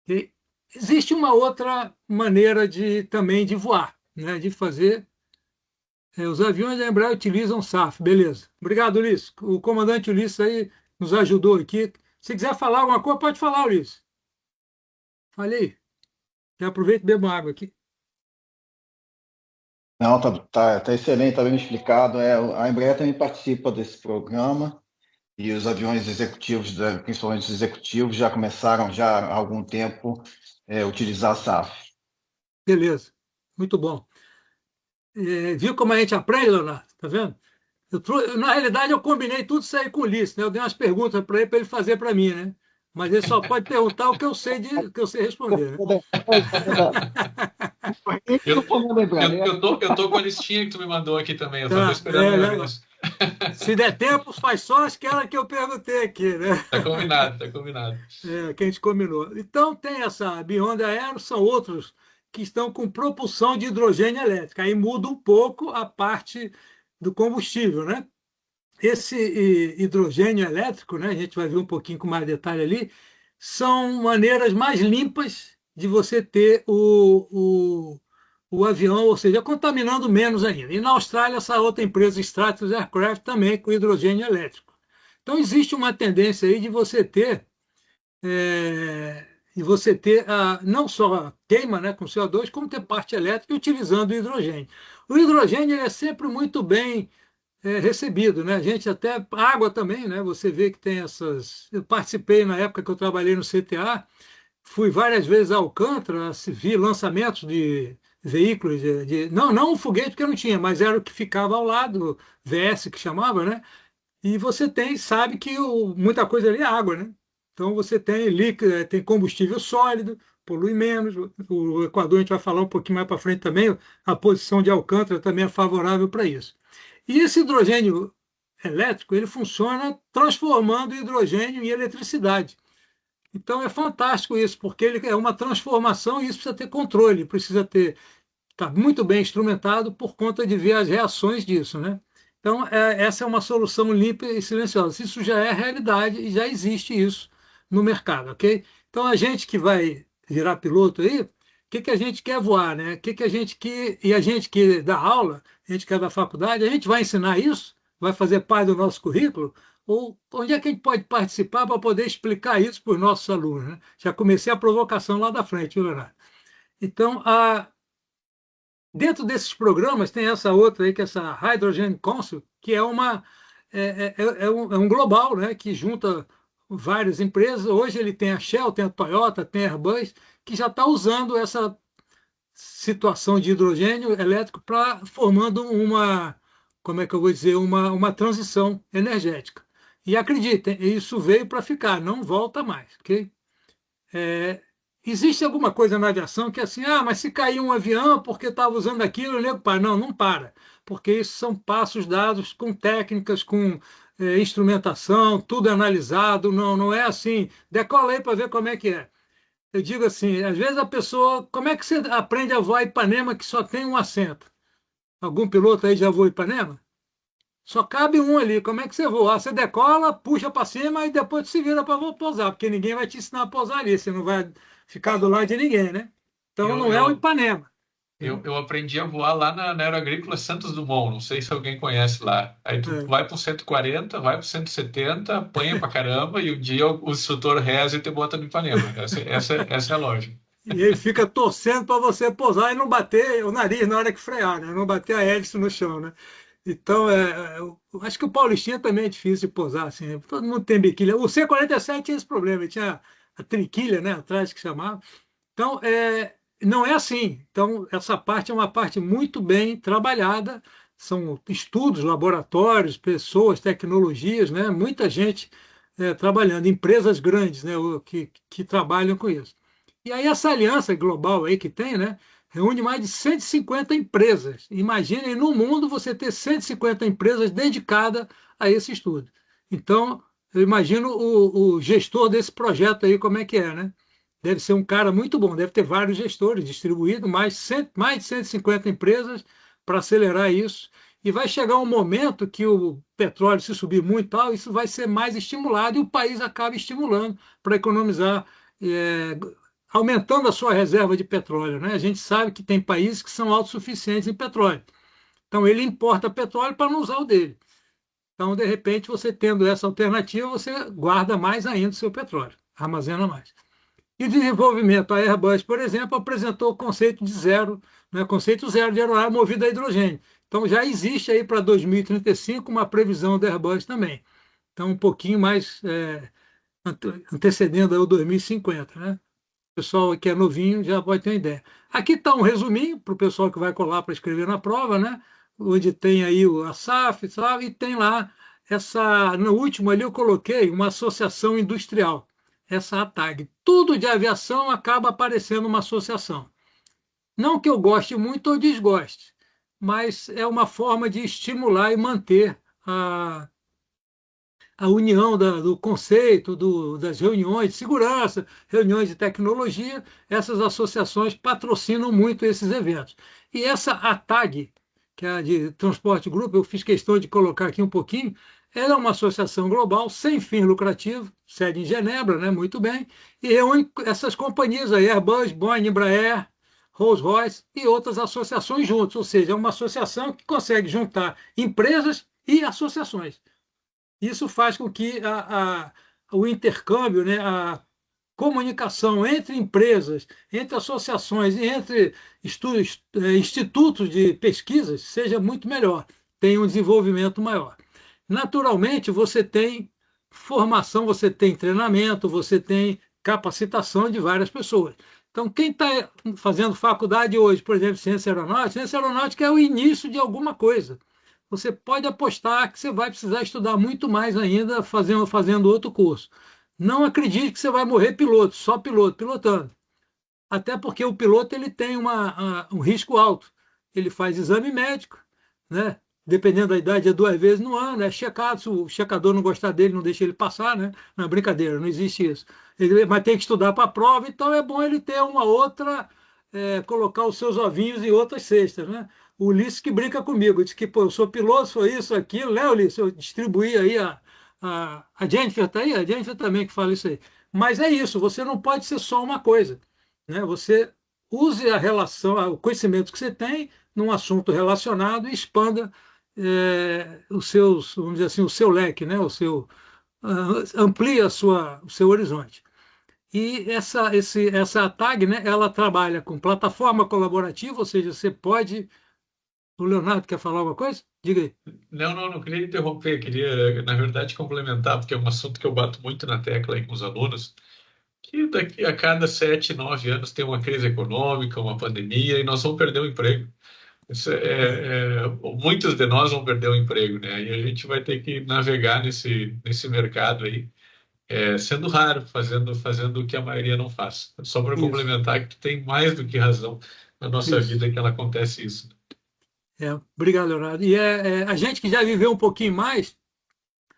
E existe uma outra maneira também de voar, né, de fazer. Os aviões da Embraer utilizam SAF, beleza. Obrigado, Ulisses. O comandante Ulisses aí nos ajudou aqui. Se quiser falar alguma coisa, pode falar, Ulisses. Falei. Já aproveito e bebo água aqui. Não, tá excelente, está bem explicado. A Embraer também participa desse programa e os aviões executivos, principalmente os executivos, já começaram já há algum tempo a utilizar a SAF. Beleza. Muito bom. Viu como a gente aprende, Leonardo? Tá vendo? Na realidade, eu combinei tudo isso aí com o Ulisses, né? Eu dei umas perguntas para ele fazer para mim, né? Mas ele só pode perguntar o que eu sei, que eu sei responder, né? Eu tô com a listinha que tu me mandou aqui também. Eu tô Tá, esperando ver isso. Se der tempo, faz só aquela que eu perguntei aqui, né? Tá combinado, tá combinado. Que a gente combinou. Então, tem essa Beyond Aero, são outros que estão com propulsão de hidrogênio elétrico. Aí muda um pouco a parte do combustível, né? Esse hidrogênio elétrico, né, a gente vai ver um pouquinho com mais detalhe ali, são maneiras mais limpas de você ter o avião, ou seja, contaminando menos ainda. E na Austrália, essa outra empresa, Stratos Aircraft, também com hidrogênio elétrico. Então, existe uma tendência aí de você ter, não só a queima, né, com CO2, como ter parte elétrica utilizando o hidrogênio. O hidrogênio é sempre muito bem recebido, né? A gente até água também, né? Você vê que tem essas. Eu participei na época que eu trabalhei no CTA, fui várias vezes a Alcântara, vi lançamentos de veículos não um foguete porque não tinha, mas era o que ficava ao lado, VS que chamava, né? E você sabe que muita coisa ali é água, né? Então você tem líquido, tem combustível sólido, polui menos. O Equador, a gente vai falar um pouquinho mais para frente também, a posição de Alcântara também é favorável para isso. E esse hidrogênio elétrico, ele funciona transformando hidrogênio em eletricidade. Então é fantástico isso, porque ele é uma transformação e isso precisa ter controle, precisa estar muito bem instrumentado por conta de ver as reações disso, né? Então, essa é uma solução limpa e silenciosa. Isso já é realidade e já existe isso no mercado, ok? Então, a gente que vai virar piloto aí, o que a gente quer voar, né? E a gente que dá aula, a gente que é da faculdade, a gente vai ensinar isso? vai fazer parte do nosso currículo? Ou onde é que a gente pode participar para poder explicar isso para os nossos alunos, né? Já comecei a provocação lá da frente, viu, Leonardo? Então, dentro desses programas tem essa outra aí, que é essa Hydrogen Council, que é um global, né, que junta várias empresas. Hoje ele tem a Shell, tem a Toyota, tem a Airbus, que já está usando essa situação de hidrogênio elétrico para formando como é que eu vou dizer, uma transição energética. E acreditem, isso veio para ficar, não volta mais, ok? Existe alguma coisa na aviação que é assim, mas se cair um avião porque estava usando aquilo, o nego para. Não, não para, porque isso são passos dados com técnicas, com instrumentação, tudo analisado, não, não é assim, decola aí para ver como é que é. Eu digo assim, às vezes a pessoa, como é que você aprende a voar Ipanema que só tem um assento? Algum piloto aí já voou Ipanema? Só cabe um ali. Como é que você voa? Você decola, puxa para cima e depois se vira para pousar, porque ninguém vai te ensinar a pousar ali. Você não vai ficar do lado de ninguém, né? Então Eu, não é o eu, Ipanema. eu aprendi a voar lá na Aeroagrícola Santos Dumont, não sei se alguém conhece lá. Aí tu É. vai para 140, vai para 170, apanha pra caramba e um dia o instrutor reza e te bota no Ipanema. Essa é a lógica. E ele fica torcendo para você pousar e não bater o nariz na hora que frear, né? Não bater a hélice no chão, né? Então, eu acho que o Paulistinha também é difícil de pousar, assim. Todo mundo tem biquília. O C-47 tinha esse problema, ele tinha a triquilha, né, atrás que chamava. Então, não é assim. Então, essa parte é uma parte muito bem trabalhada. São estudos, laboratórios, pessoas, tecnologias, né? Muita gente trabalhando, empresas grandes, né, que trabalham com isso. E aí essa aliança global aí que tem, né, reúne mais de 150 empresas. Imaginem no mundo você ter 150 empresas dedicadas a esse estudo. Então, eu imagino o gestor desse projeto aí como é que é, né? Deve ser um cara muito bom, deve ter vários gestores distribuídos, mais de 150 empresas para acelerar isso. E vai chegar um momento que o petróleo, se subir muito, tal, isso vai ser mais estimulado e o país acaba estimulando para economizar, é, aumentando a sua reserva de petróleo, né? A gente sabe que tem países que são autossuficientes em petróleo. Então ele importa petróleo para não usar o dele. Então, de repente, você tendo essa alternativa, você guarda mais ainda o seu petróleo, armazena mais. E desenvolvimento, a Airbus, por exemplo, apresentou o conceito de zero, né, conceito zero de aeronave movida a hidrogênio. Então já existe aí para 2035 uma previsão da Airbus também. Então um pouquinho mais antecedendo aí o 2050, né? O pessoal que é novinho já pode ter uma ideia. Aqui está um resuminho para o pessoal que vai colar para escrever na prova, né? Onde tem aí a SAF, sabe? E tem lá no último ali eu coloquei uma associação industrial, essa ATAG. Tudo de aviação acaba aparecendo uma associação. Não que eu goste muito ou desgoste, mas é uma forma de estimular e manter a união do conceito, das reuniões de segurança, reuniões de tecnologia, essas associações patrocinam muito esses eventos. E essa ATAG, que é a de Transporte Group, eu fiz questão de colocar aqui um pouquinho, ela é uma associação global sem fim lucrativo, sede em Genebra, né, muito bem, e reúne essas companhias aí, Airbus, Boeing, Embraer, Rolls-Royce e outras associações juntos, ou seja, é uma associação que consegue juntar empresas e associações. Isso faz com que o intercâmbio, né, a comunicação entre empresas, entre associações e entre institutos de pesquisas seja muito melhor, tenha um desenvolvimento maior. Naturalmente, você tem formação, você tem treinamento, você tem capacitação de várias pessoas. Então, quem está fazendo faculdade hoje, por exemplo, ciência aeronáutica é o início de alguma coisa. Você pode apostar que você vai precisar estudar muito mais ainda fazendo outro curso. Não acredite que você vai morrer piloto, só piloto, pilotando. Até porque o piloto ele tem um risco alto. Ele faz exame médico, né? Dependendo da idade, é 2 vezes no ano, é checado. Se o checador não gostar dele, não deixa ele passar, né? Não é brincadeira, não existe isso. Ele vai ter que estudar para a prova, então é bom ele ter uma outra, colocar os seus ovinhos em outras cestas, né? O Ulisses que brinca comigo, diz que, pô, eu sou piloto, sou isso, aquilo, né, Ulisses? Eu distribuí aí a Jennifer tá aí, a Jennifer também que fala isso aí. Mas é isso, você não pode ser só uma coisa, né? Você use a relação, o conhecimento que você tem num assunto relacionado e expanda os seus, vamos dizer assim, o seu leque, né? Amplia o seu horizonte. E essa tag, né, ela trabalha com plataforma colaborativa, ou seja, você pode. O Leonardo quer falar alguma coisa? Diga aí. Não queria interromper, queria, na verdade, complementar, porque é um assunto que eu bato muito na tecla aí com os alunos, que daqui a cada 7, 9 anos tem uma crise econômica, uma pandemia, e nós vamos perder o emprego. Muitos de nós vão perder o emprego, né? E a gente vai ter que navegar nesse mercado aí, sendo raro, fazendo o que a maioria não faz. Só para Isso, complementar que tu tem mais do que razão na nossa isso. vida que ela acontece isso. Obrigado, Leonardo. E a gente que já viveu um pouquinho mais,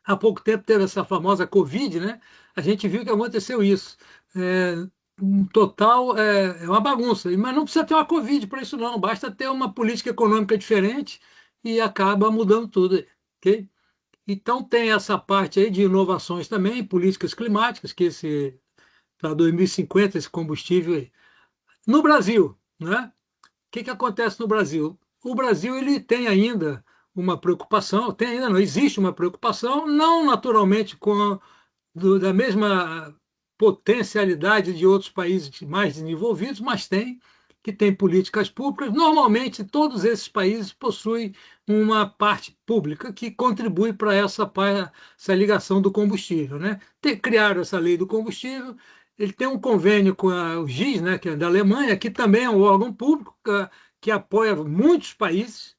há pouco tempo teve essa famosa Covid, né? A gente viu que aconteceu isso. É, um total é uma bagunça, mas não precisa ter uma Covid para isso, não. Basta ter uma política econômica diferente e acaba mudando tudo, ok? Então tem essa parte aí de inovações também, políticas climáticas, que esse para 2050 esse combustível aí. No Brasil, né? O que acontece no Brasil? O Brasil ele tem ainda uma preocupação, tem ainda não, existe uma preocupação, não naturalmente da mesma potencialidade de outros países mais desenvolvidos, mas que tem políticas públicas. Normalmente, todos esses países possuem uma parte pública que contribui para essa ligação do combustível. Né? Criaram essa lei do combustível, ele tem um convênio com o GIS, né, que é da Alemanha, que também é um órgão público que apoia muitos países.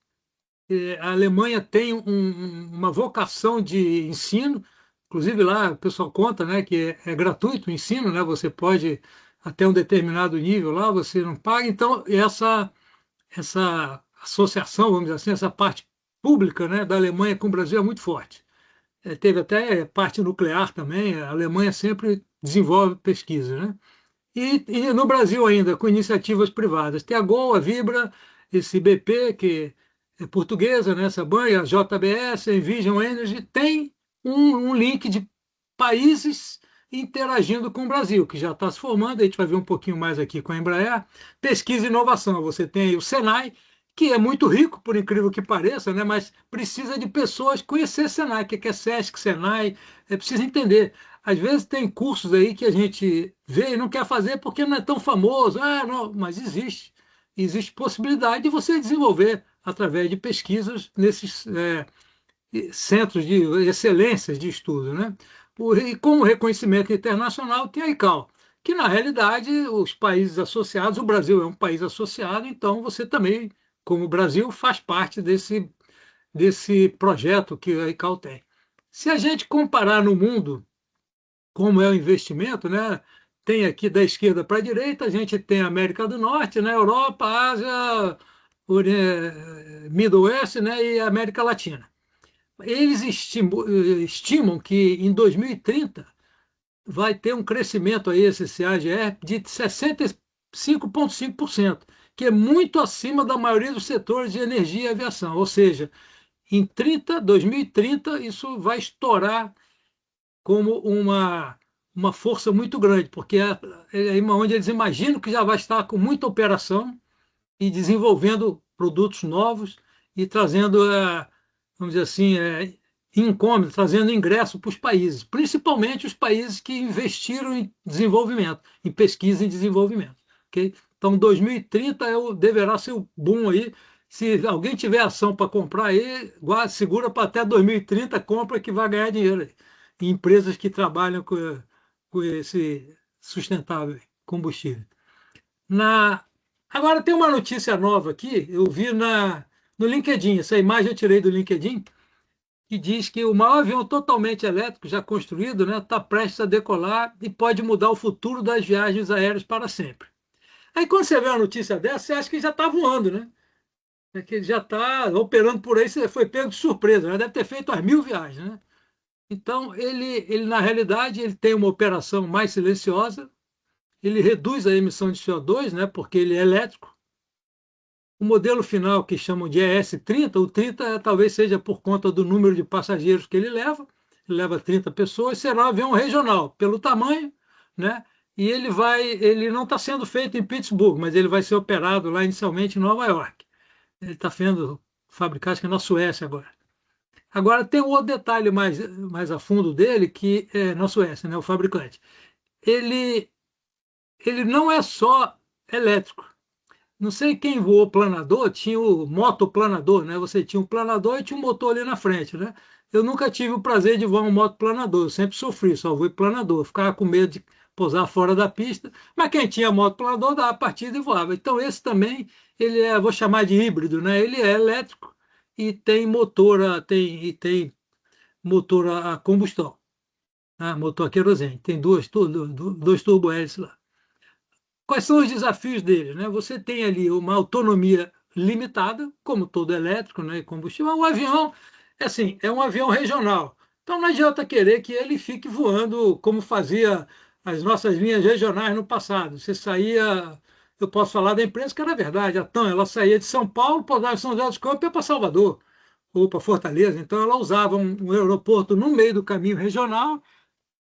A Alemanha tem uma vocação de ensino, inclusive lá o pessoal conta, né, que é gratuito o ensino, né, você pode até um determinado nível lá, você não paga. Então, essa associação, vamos dizer assim, essa parte pública, né, da Alemanha com o Brasil é muito forte. Teve até parte nuclear também, a Alemanha sempre desenvolve pesquisa, né? E no Brasil ainda, com iniciativas privadas. Tem a Gol, a Vibra, esse BP, que é portuguesa, né, essa banha, a JBS, a Envision Energy, tem um link de países interagindo com o Brasil, que já está se formando, a gente vai ver um pouquinho mais aqui com a Embraer. Pesquisa e inovação, você tem aí o Senai, que é muito rico, por incrível que pareça, né, mas precisa de pessoas conhecer Senai, o que é SESC, Senai, precisa entender. Às vezes tem cursos aí que a gente vê e não quer fazer porque não é tão famoso. Ah, não, mas existe. Existe possibilidade de você desenvolver através de pesquisas nesses centros de excelências de estudo, né? E como reconhecimento internacional tem a ICAO, que na realidade os países associados, o Brasil é um país associado, então você também, como o Brasil, faz parte desse projeto que a ICAO tem. Se a gente comparar no mundo como é o investimento, né? Tem aqui da esquerda para a direita, a gente tem a América do Norte, né? Europa, Ásia, Middle West, né? E América Latina. Eles estimam que em 2030 vai ter um crescimento aí, esse CAGR, de 65,5%, que é muito acima da maioria dos setores de energia e aviação. Ou seja, em 2030, isso vai estourar como uma força muito grande, porque é onde eles imaginam que já vai estar com muita operação e desenvolvendo produtos novos e trazendo, vamos dizer assim, income, trazendo ingresso para os países, principalmente os países que investiram em desenvolvimento, em pesquisa e desenvolvimento. Okay? Então, 2030 deverá ser o boom aí. Se alguém tiver ação para comprar aí, segura para até 2030, compra que vai ganhar dinheiro aí. Em empresas que trabalham com esse sustentável combustível. Agora tem uma notícia nova aqui, eu vi no LinkedIn, essa imagem eu tirei do LinkedIn, que diz que o maior avião totalmente elétrico já construído, né, está prestes a decolar e pode mudar o futuro das viagens aéreas para sempre. Aí quando você vê uma notícia dessa, você acha que já está voando, né? É que ele já está operando por aí, você foi pego de surpresa, né? Deve ter feito umas 1000 viagens, né? Então, na realidade, ele tem uma operação mais silenciosa, ele reduz a emissão de CO2, né, porque ele é elétrico. O modelo final, que chamam de ES-30, o 30 talvez seja por conta do número de passageiros que ele leva 30 pessoas, será um avião regional, pelo tamanho, né? E ele não está sendo feito em Pittsburgh, mas ele vai ser operado lá inicialmente em Nova York. Ele está sendo fabricado, acho que é na Suécia agora. Agora, tem um outro detalhe mais a fundo dele, que é na Suécia, né, o fabricante. Ele, ele não é só elétrico. Não sei quem voou planador, tinha o motoplanador, né? Você tinha um planador e tinha um motor ali na frente, né? Eu nunca tive o prazer de voar um motoplanador, eu sempre sofri, só voei planador, ficava com medo de pousar fora da pista, mas quem tinha motoplanador dava a partida e voava. Então esse também, ele é, vou chamar de híbrido, né? Ele é elétrico e tem motor, tem motor a combustão, né? Motor a querosene, tem dois turbo-hélices lá. Quais são os desafios deles, né? Você tem ali uma autonomia limitada, como todo elétrico, né, e combustível. O avião, é assim, é um avião regional. Então não adianta querer que ele fique voando como fazia as nossas linhas regionais no passado. Você saía, eu posso falar da empresa que era verdade, a TAM, ela saía de São Paulo, pousava em São José dos Campos e ia para Salvador ou para Fortaleza. Então ela usava um aeroporto no meio do caminho regional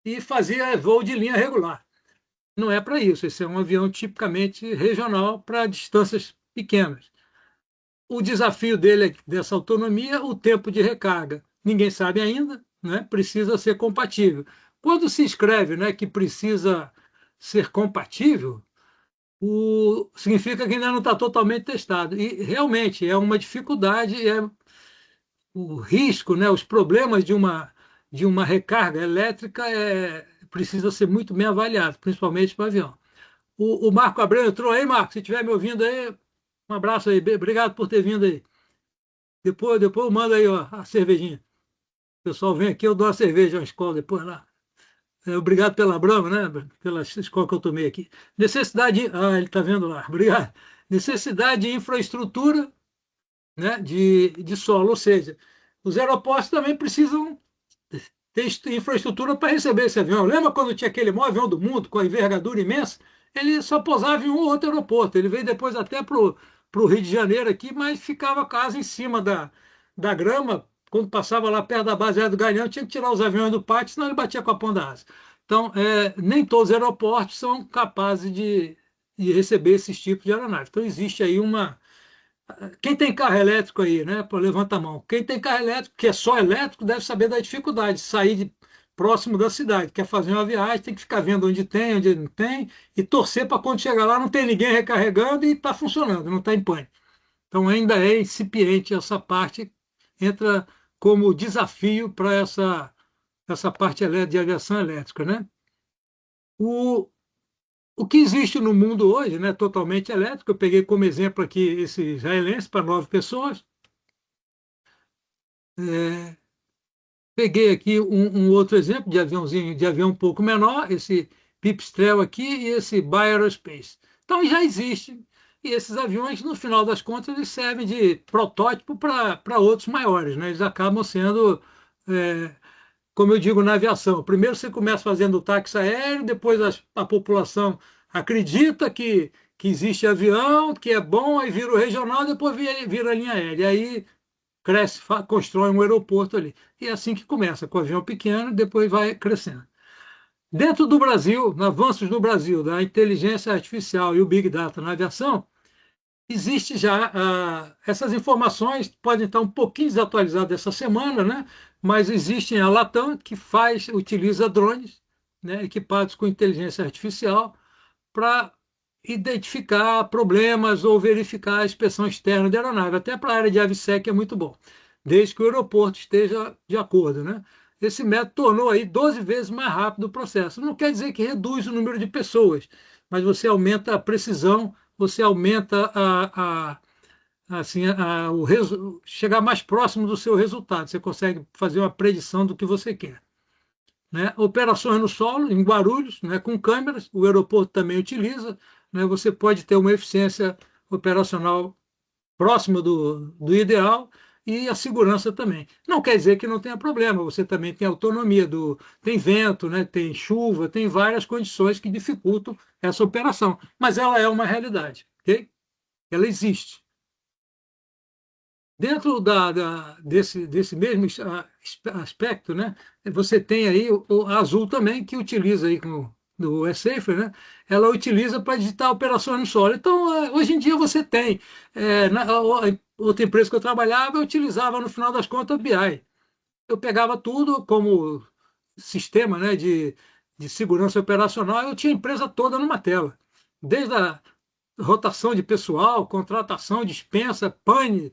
e fazia voo de linha regular. Não é para isso. Esse é um avião tipicamente regional para distâncias pequenas. O desafio dele é dessa autonomia, o tempo de recarga. Ninguém sabe ainda, né? Precisa ser compatível. Quando se escreve, né, que precisa ser compatível, significa que ainda não está totalmente testado. E realmente é uma dificuldade, é o risco, né, os problemas de uma recarga elétrica precisa ser muito bem avaliado, principalmente para o avião. O Marco Abreu entrou aí, Marco. Se estiver me ouvindo aí, um abraço aí. Obrigado por ter vindo aí. Depois eu mando aí ó, a cervejinha. O pessoal vem aqui, eu dou a cerveja à escola depois lá. Obrigado pela Brahma, né? Pela escola que eu tomei aqui. Necessidade. Ah, ele está vendo lá. Obrigado. Necessidade de infraestrutura, né? De solo, ou seja, os aeroportos também precisam ter infraestrutura para receber esse avião. Lembra quando tinha aquele maior avião do mundo, com a envergadura imensa? Ele só pousava em um ou outro aeroporto. Ele veio depois até para o Rio de Janeiro aqui, mas ficava quase em cima da grama. Quando passava lá perto da base aérea do Galeão, tinha que tirar os aviões do pátio, senão ele batia com a ponta da asa. Então, nem todos os aeroportos são capazes de receber esses tipos de aeronave. Então, existe aí uma, quem tem carro elétrico aí, né? Levanta a mão. Quem tem carro elétrico, que é só elétrico, deve saber da dificuldade de sair próximo da cidade. Quer fazer uma viagem, tem que ficar vendo onde tem, onde não tem, e torcer para quando chegar lá não ter ninguém recarregando e está funcionando, não está em pane. Então ainda é incipiente essa parte, entra como desafio para essa parte de aviação elétrica, né? O, o que existe no mundo hoje, né, totalmente elétrico, eu peguei como exemplo aqui esse israelense para 9 pessoas. É, peguei aqui um outro exemplo de aviãozinho, de avião um pouco menor, esse Pipistrel aqui e esse Bioaerospace. Então já existe, e esses aviões, no final das contas, eles servem de protótipo para outros maiores, né? Eles acabam sendo, como eu digo na aviação, primeiro você começa fazendo o táxi aéreo, depois a população acredita que existe avião, que é bom, aí vira o regional, depois vira a linha aérea. E aí cresce, constrói um aeroporto ali. E é assim que começa, com avião pequeno, depois vai crescendo. Dentro do Brasil, avanços no Brasil, da inteligência artificial e o Big Data na aviação, existe já, essas informações podem estar um pouquinho desatualizadas essa semana, né? Mas existe a Latam, que utiliza drones, né, equipados com inteligência artificial, para identificar problemas ou verificar a inspeção externa da aeronave. Até para a área de AVSEC é muito bom, desde que o aeroporto esteja de acordo, né? Esse método tornou aí 12 vezes mais rápido o processo. Não quer dizer que reduz o número de pessoas, mas você aumenta a precisão, você aumenta assim, chegar mais próximo do seu resultado. Você consegue fazer uma predição do que você quer. Né? Operações no solo, em Guarulhos, né, com câmeras, o aeroporto também utiliza, né, você pode ter uma eficiência operacional próxima do ideal e a segurança também. Não quer dizer que não tenha problema, você também tem autonomia, tem vento, né, tem chuva, tem várias condições que dificultam essa operação, mas ela é uma realidade, ok? Ela existe. Dentro desse mesmo aspecto, né, você tem aí a Azul também, que utiliza aí do eSafer, né, ela utiliza para digitar operações no solo. Então, hoje em dia você tem outra empresa que eu trabalhava, eu utilizava, no final das contas, o BI. Eu pegava tudo como sistema, né, de segurança operacional, eu tinha a empresa toda numa tela. Desde a rotação de pessoal, contratação, dispensa, pane,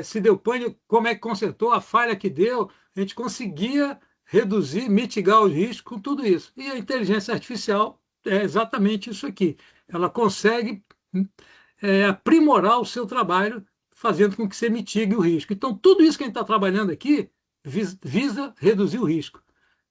se deu pane, como é que consertou, a falha que deu, a gente conseguia reduzir, mitigar os riscos com tudo isso. E a inteligência artificial é exatamente isso aqui. Ela consegue aprimorar o seu trabalho, fazendo com que você mitigue o risco. Então, tudo isso que a gente está trabalhando aqui visa reduzir o risco.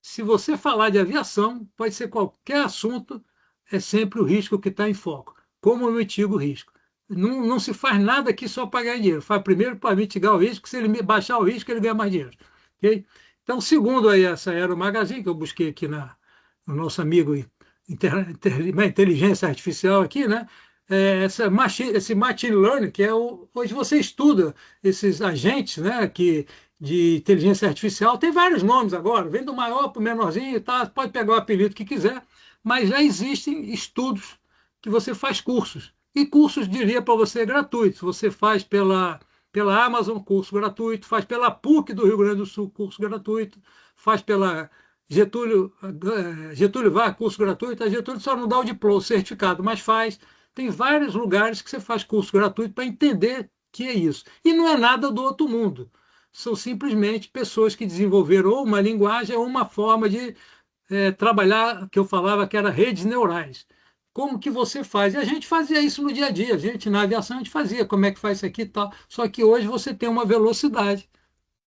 Se você falar de aviação, pode ser qualquer assunto, é sempre o risco que está em foco. Como eu mitigo o risco? Não se faz nada aqui só para ganhar dinheiro. Faz primeiro para mitigar o risco, se ele baixar o risco, ele ganha mais dinheiro. Okay? Então, segundo aí essa Aero Magazine, que eu busquei aqui no nosso amigo inteligência artificial aqui, né? Esse machine learning, que hoje você estuda esses agentes, né, de inteligência artificial, tem vários nomes agora, vem do maior para o menorzinho, tá, pode pegar o apelido que quiser, mas já existem estudos que você faz cursos. E cursos, diria para você, gratuitos. Você faz pela Amazon, curso gratuito, faz pela PUC do Rio Grande do Sul, curso gratuito, faz pela Getúlio Vargas, curso gratuito. A Getúlio só não dá o diploma, o certificado, mas faz. Tem vários lugares que você faz curso gratuito para entender que é isso. E não é nada do outro mundo. São simplesmente pessoas que desenvolveram ou uma linguagem ou uma forma de trabalhar, que eu falava que era redes neurais. Como que você faz? E a gente fazia isso no dia a dia. A gente, na aviação, a gente fazia. Como é que faz isso aqui e tal. Só que hoje você tem uma velocidade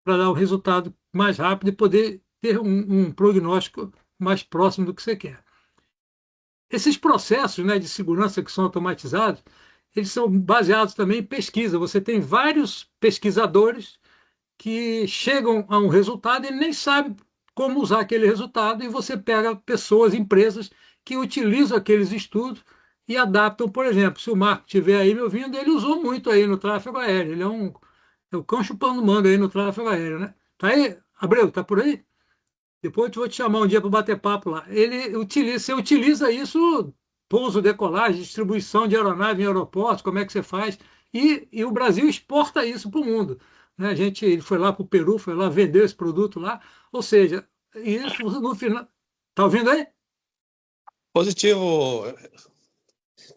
para dar o resultado mais rápido e poder ter um prognóstico mais próximo do que você quer. Esses processos, né, de segurança que são automatizados, eles são baseados também em pesquisa. Você tem vários pesquisadores que chegam a um resultado e nem sabe como usar aquele resultado, e você pega pessoas, empresas que utilizam aqueles estudos e adaptam. Por exemplo, se o Marco estiver aí me ouvindo, ele usou muito aí no tráfego aéreo. Ele é o cão chupando manga aí no tráfego aéreo, né? Tá aí, Abreu, tá por aí? Depois eu vou te chamar um dia para bater papo lá. Você utiliza isso, pouso, decolagem, distribuição de aeronave em aeroportos, como é que você faz? E o Brasil exporta isso para o mundo. Né? Ele foi lá para o Peru, foi lá, vendeu esse produto lá. Ou seja, isso no final. Está ouvindo aí? Positivo,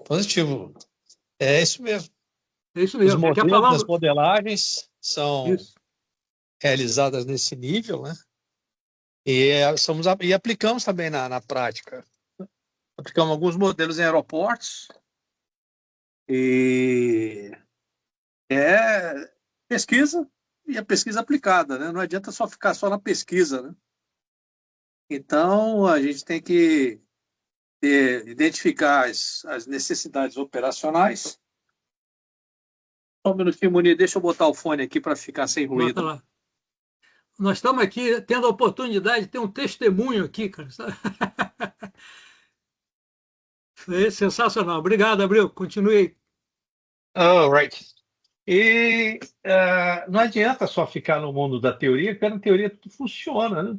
positivo. É isso mesmo. É isso Os mesmo. Quer modelos falar? das modelagens são Isso. realizadas nesse nível, né? E aplicamos também na prática. Aplicamos alguns modelos em aeroportos e é pesquisa e a pesquisa aplicada, né? Não adianta só ficar só na pesquisa, né? Então, a gente tem que identificar as necessidades operacionais. Só um minutinho, Munir, deixa eu botar o fone aqui para ficar sem Bota ruído. lá. Nós estamos aqui tendo a oportunidade de ter um testemunho aqui, cara. É sensacional. Obrigado, Abreu. Continue aí. Oh, right. E não adianta só ficar no mundo da teoria, porque na teoria tudo funciona, né?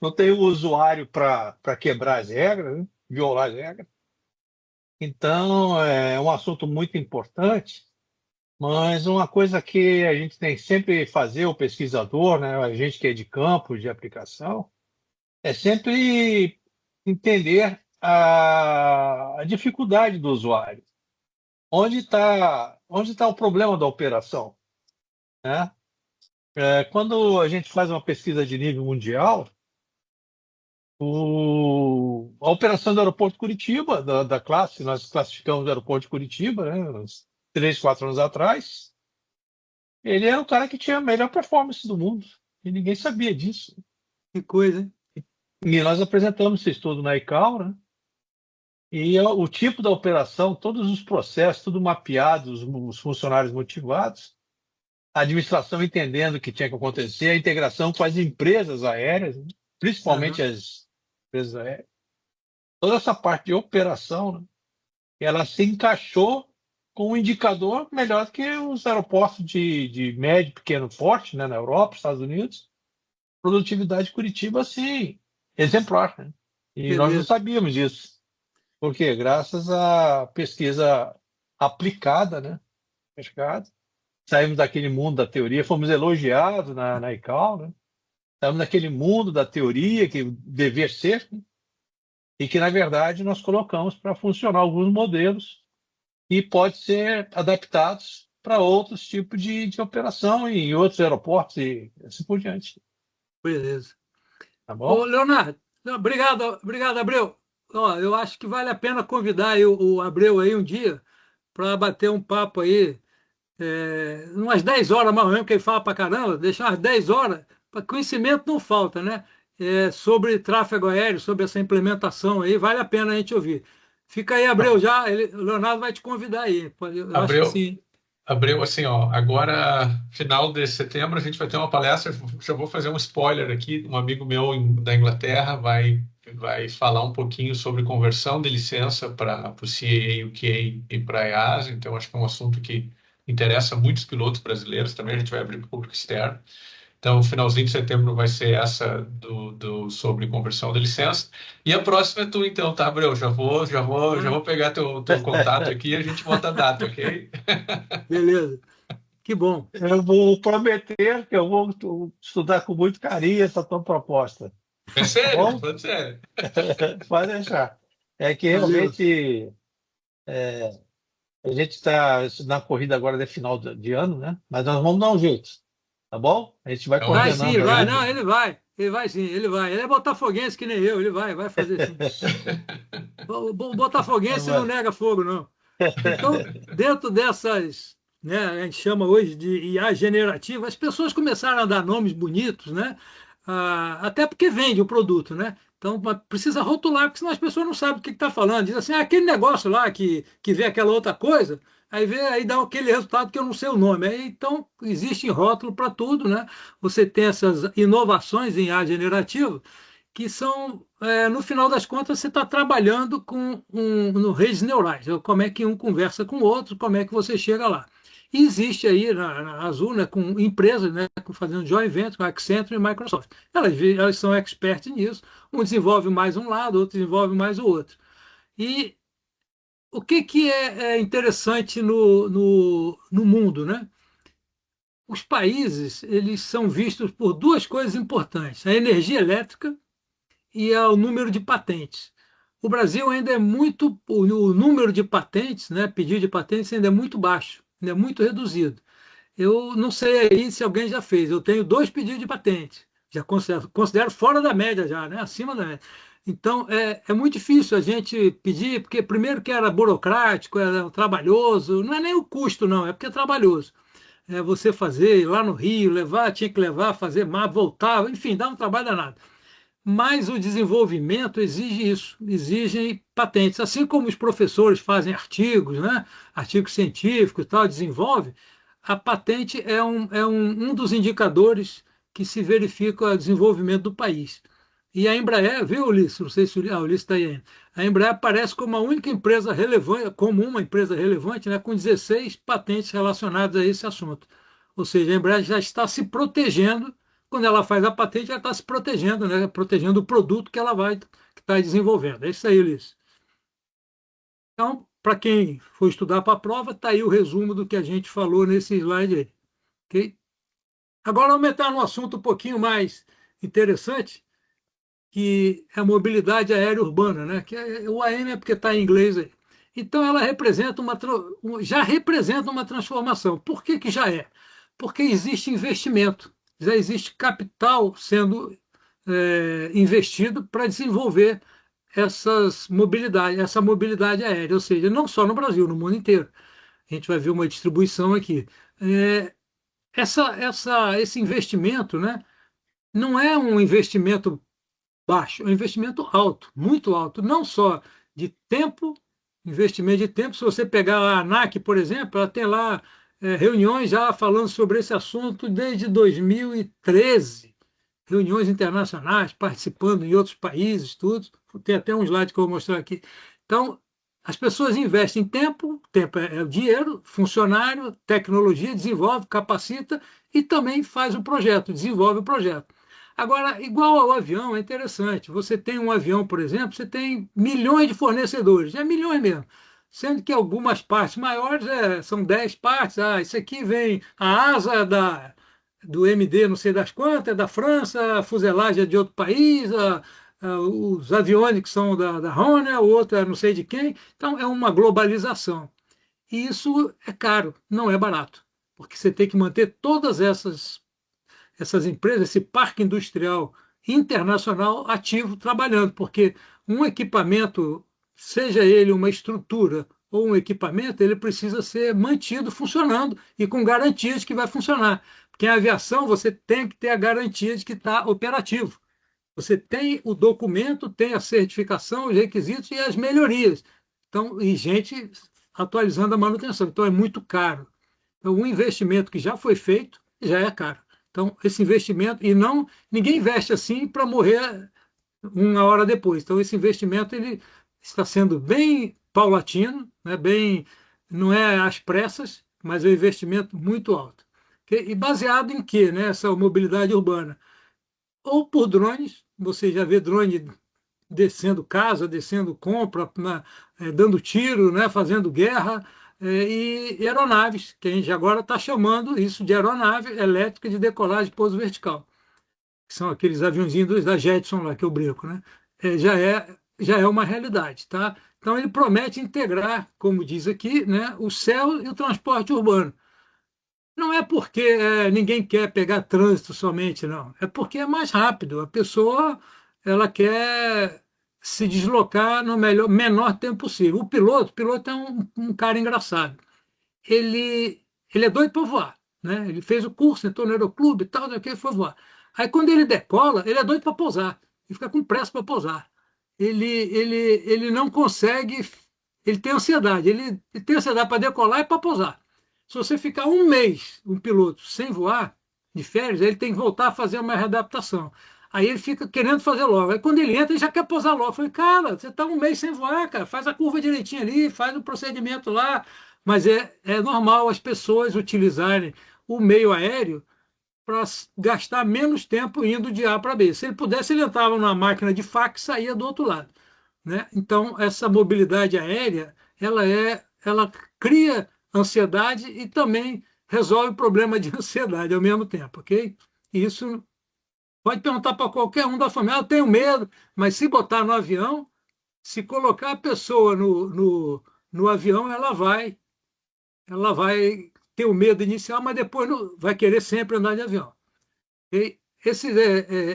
Não tem o usuário para quebrar as regras, né? Violar as regras. Então, é um assunto muito importante, mas uma coisa que a gente tem que sempre fazer, o pesquisador, né, a gente que é de campo, de aplicação, é sempre entender a dificuldade do usuário. Onde tá o problema da operação, né? Quando a gente faz uma pesquisa de nível mundial, a operação do aeroporto de Curitiba, da classe, nós classificamos o aeroporto de Curitiba, né, uns 3, 4 anos atrás, ele era o cara que tinha a melhor performance do mundo, e ninguém sabia disso. Que coisa, hein? E nós apresentamos esse estudo na ICAO, né? E o tipo da operação, todos os processos, tudo mapeado, os funcionários motivados, a administração entendendo o que tinha que acontecer, a integração com as empresas aéreas, né? Principalmente as empresas aéreas. Toda essa parte de operação, né? Ela se encaixou com um indicador melhor do que os aeroportos de médio e pequeno porte, né? Na Europa, Estados Unidos. Produtividade de Curitiba, assim, exemplar, né? E nós não sabíamos disso. Por quê? Graças à pesquisa aplicada, né? Mercado, saímos daquele mundo da teoria, fomos elogiados na ICAO, né? Saímos daquele mundo da teoria, que deveria ser, né? E que, na verdade, nós colocamos para funcionar alguns modelos e pode ser adaptados para outros tipos de operação em outros aeroportos e assim por diante. Beleza. Tá Ô, bom? Leonardo, obrigado, Abreu. Ó, eu acho que vale a pena convidar aí o Abreu aí um dia para bater um papo aí, umas 10 horas mais ou menos, que ele fala para caramba, deixar umas 10 horas, conhecimento não falta, né? Sobre tráfego aéreo, sobre essa implementação aí, vale a pena a gente ouvir. Fica aí, Abreu, já, o Leonardo vai te convidar aí. Eu acho que Abreu, sim. Abreu, assim, ó, agora, final de setembro, a gente vai ter uma palestra. Já vou fazer um spoiler aqui. Um amigo meu da Inglaterra vai falar um pouquinho sobre conversão de licença para o CAA UK e para a EASA. Então, acho que é um assunto que interessa muitos pilotos brasileiros também. A gente vai abrir para o público externo. Então, o finalzinho de setembro vai ser essa sobre conversão de licença. E a próxima é tu, então, tá, Abreu? Já vou pegar teu contato aqui e a gente bota a data, ok? Beleza, que bom. Eu vou prometer que eu vou estudar com muito carinho essa tua proposta. É Tá sério? bom? Falando sério. Pode deixar. É que Valeu. realmente a gente está na corrida agora de final de ano, né? Mas nós vamos dar um jeito, tá bom? A gente vai É um Vai sim, coordenando vai. aí. Não, ele vai. Ele vai sim, ele vai. Ele é botafoguense que nem eu, ele vai fazer sim. O botafoguense não nega fogo, não. Então, dentro dessas, né, a gente chama hoje de IA generativa, as pessoas começaram a dar nomes bonitos, né? Até porque vende o produto, né? Então, precisa rotular, porque senão as pessoas não sabem o que está falando. Diz assim, aquele negócio lá que vê aquela outra coisa, aí dá aquele resultado que eu não sei o nome. Então, existe rótulo para tudo, né? Você tem essas inovações em IA generativa, que são, no final das contas, você está trabalhando no redes neurais, como é que um conversa com o outro, como é que você chega lá. E existe aí na Azul, né, com empresas, né, fazendo joint venture com a Accenture e Microsoft. Elas são experts nisso, um desenvolve mais um lado, outro desenvolve mais o outro. E o que é interessante no mundo, né? Os países, eles são vistos por duas coisas importantes, a energia elétrica e ao número de patentes. O Brasil ainda é muito, o número de patentes, né, pedido de patentes ainda é muito baixo, ainda é muito reduzido. Eu não sei aí se alguém já fez. Eu tenho 2 pedidos de patente, já considero fora da média já, né, acima da média. Então é muito difícil a gente pedir, porque primeiro que era burocrático, era trabalhoso, não é nem o custo não, é porque é trabalhoso. Você fazer ir lá no Rio, levar, tinha que levar, fazer mar, voltar, enfim, dá um trabalho danado. Mas o desenvolvimento exige isso, exige patentes. Assim como os professores fazem artigos, né? Artigos científicos e tal, desenvolve, a patente é um dos indicadores que se verifica o desenvolvimento do país. E a Embraer, viu, Ulisses? Não sei se o Ulisses está aí ainda. A Embraer aparece como a única empresa relevante, como uma empresa relevante, né, com 16 patentes relacionadas a esse assunto. Ou seja, a Embraer já está se protegendo. Quando ela faz a patente, ela está se protegendo, né? Protegendo o produto que ela que está desenvolvendo. É isso aí, Ulisses. Então, para quem for estudar para a prova, está aí o resumo do que a gente falou nesse slide aí. Okay? Agora, aumentar um assunto um pouquinho mais interessante, que é a mobilidade aérea urbana, né? Que o AM é porque está em inglês aí. Então, ela já representa uma transformação. Por que já é? Porque existe investimento, já existe capital sendo investido para desenvolver essa mobilidade aérea, ou seja, não só no Brasil, no mundo inteiro. A gente vai ver uma distribuição aqui. É, esse investimento, né, não é um investimento baixo, é um investimento alto, muito alto, não só de tempo, investimento de tempo. Se você pegar a ANAC, por exemplo, ela tem lá reuniões já falando sobre esse assunto desde 2013, reuniões internacionais, participando em outros países, tudo. Tem até um slide que eu vou mostrar aqui. Então, as pessoas investem tempo é o dinheiro, funcionário, tecnologia, desenvolve, capacita e também faz o projeto, desenvolve o projeto. Agora, igual ao avião, é interessante. Você tem um avião, por exemplo, você tem milhões de fornecedores, é milhões mesmo. sendo que algumas partes maiores são 10 partes. Ah, isso aqui vem a asa do MD não sei das quantas, é da França, a fuselagem é de outro país, os aviões que são da Rhône, o outro é não sei de quem. Então, é uma globalização. E isso é caro, não é barato, porque você tem que manter todas essas empresas, esse parque industrial internacional ativo trabalhando, porque um equipamento, seja ele uma estrutura ou um equipamento, ele precisa ser mantido funcionando e com garantias de que vai funcionar. Porque em aviação você tem que ter a garantia de que está operativo. Você tem o documento, tem a certificação, os requisitos e as melhorias. Então, e gente atualizando a manutenção. Então, é muito caro. Então, um investimento que já foi feito já é caro. Então, esse investimento, e não, ninguém investe assim para morrer uma hora depois. Então, esse investimento ele está sendo bem paulatino, né? Bem, não é às pressas, mas é um investimento muito alto. E baseado em quê, né? Essa mobilidade urbana? Ou por drones, você já vê drone descendo casa, descendo compra, dando tiro, né, fazendo guerra, e aeronaves, que a gente agora está chamando isso de aeronave elétrica de decolagem e pouso vertical, que são aqueles aviãozinhos da Jetson lá que eu brinco, né? Já é uma realidade, tá? Então ele promete integrar, como diz aqui, né, o céu e o transporte urbano. Não é porque ninguém quer pegar trânsito somente, não. É porque é mais rápido. A pessoa ela quer se deslocar no menor tempo possível. O piloto é um cara engraçado. Ele é doido para voar, né? Ele fez o curso, entrou no aeroclube e tal, daqui foi voar. Aí quando ele decola, ele é doido para pousar. Ele fica com pressa para pousar. Ele não consegue, ele tem ansiedade. Ele tem ansiedade para decolar e para pousar. Se você ficar um mês, um piloto, sem voar, de férias, ele tem que voltar a fazer uma readaptação. Aí ele fica querendo fazer logo. Aí quando ele entra, ele já quer pousar logo. Eu falei, cara, você está um mês sem voar, cara, faz a curva direitinho ali, faz o procedimento lá. Mas é normal as pessoas utilizarem o meio aéreo para gastar menos tempo indo de A para B. Se ele pudesse, ele entrava numa máquina de fax e saía do outro lado, né? Então, essa mobilidade aérea, ela cria ansiedade e também resolve o problema de ansiedade ao mesmo tempo, ok? E isso pode perguntar para qualquer um da família, eu tenho medo, mas se botar no avião, se colocar a pessoa no avião, ela vai ter o medo inicial, mas depois vai querer sempre andar de avião. E esses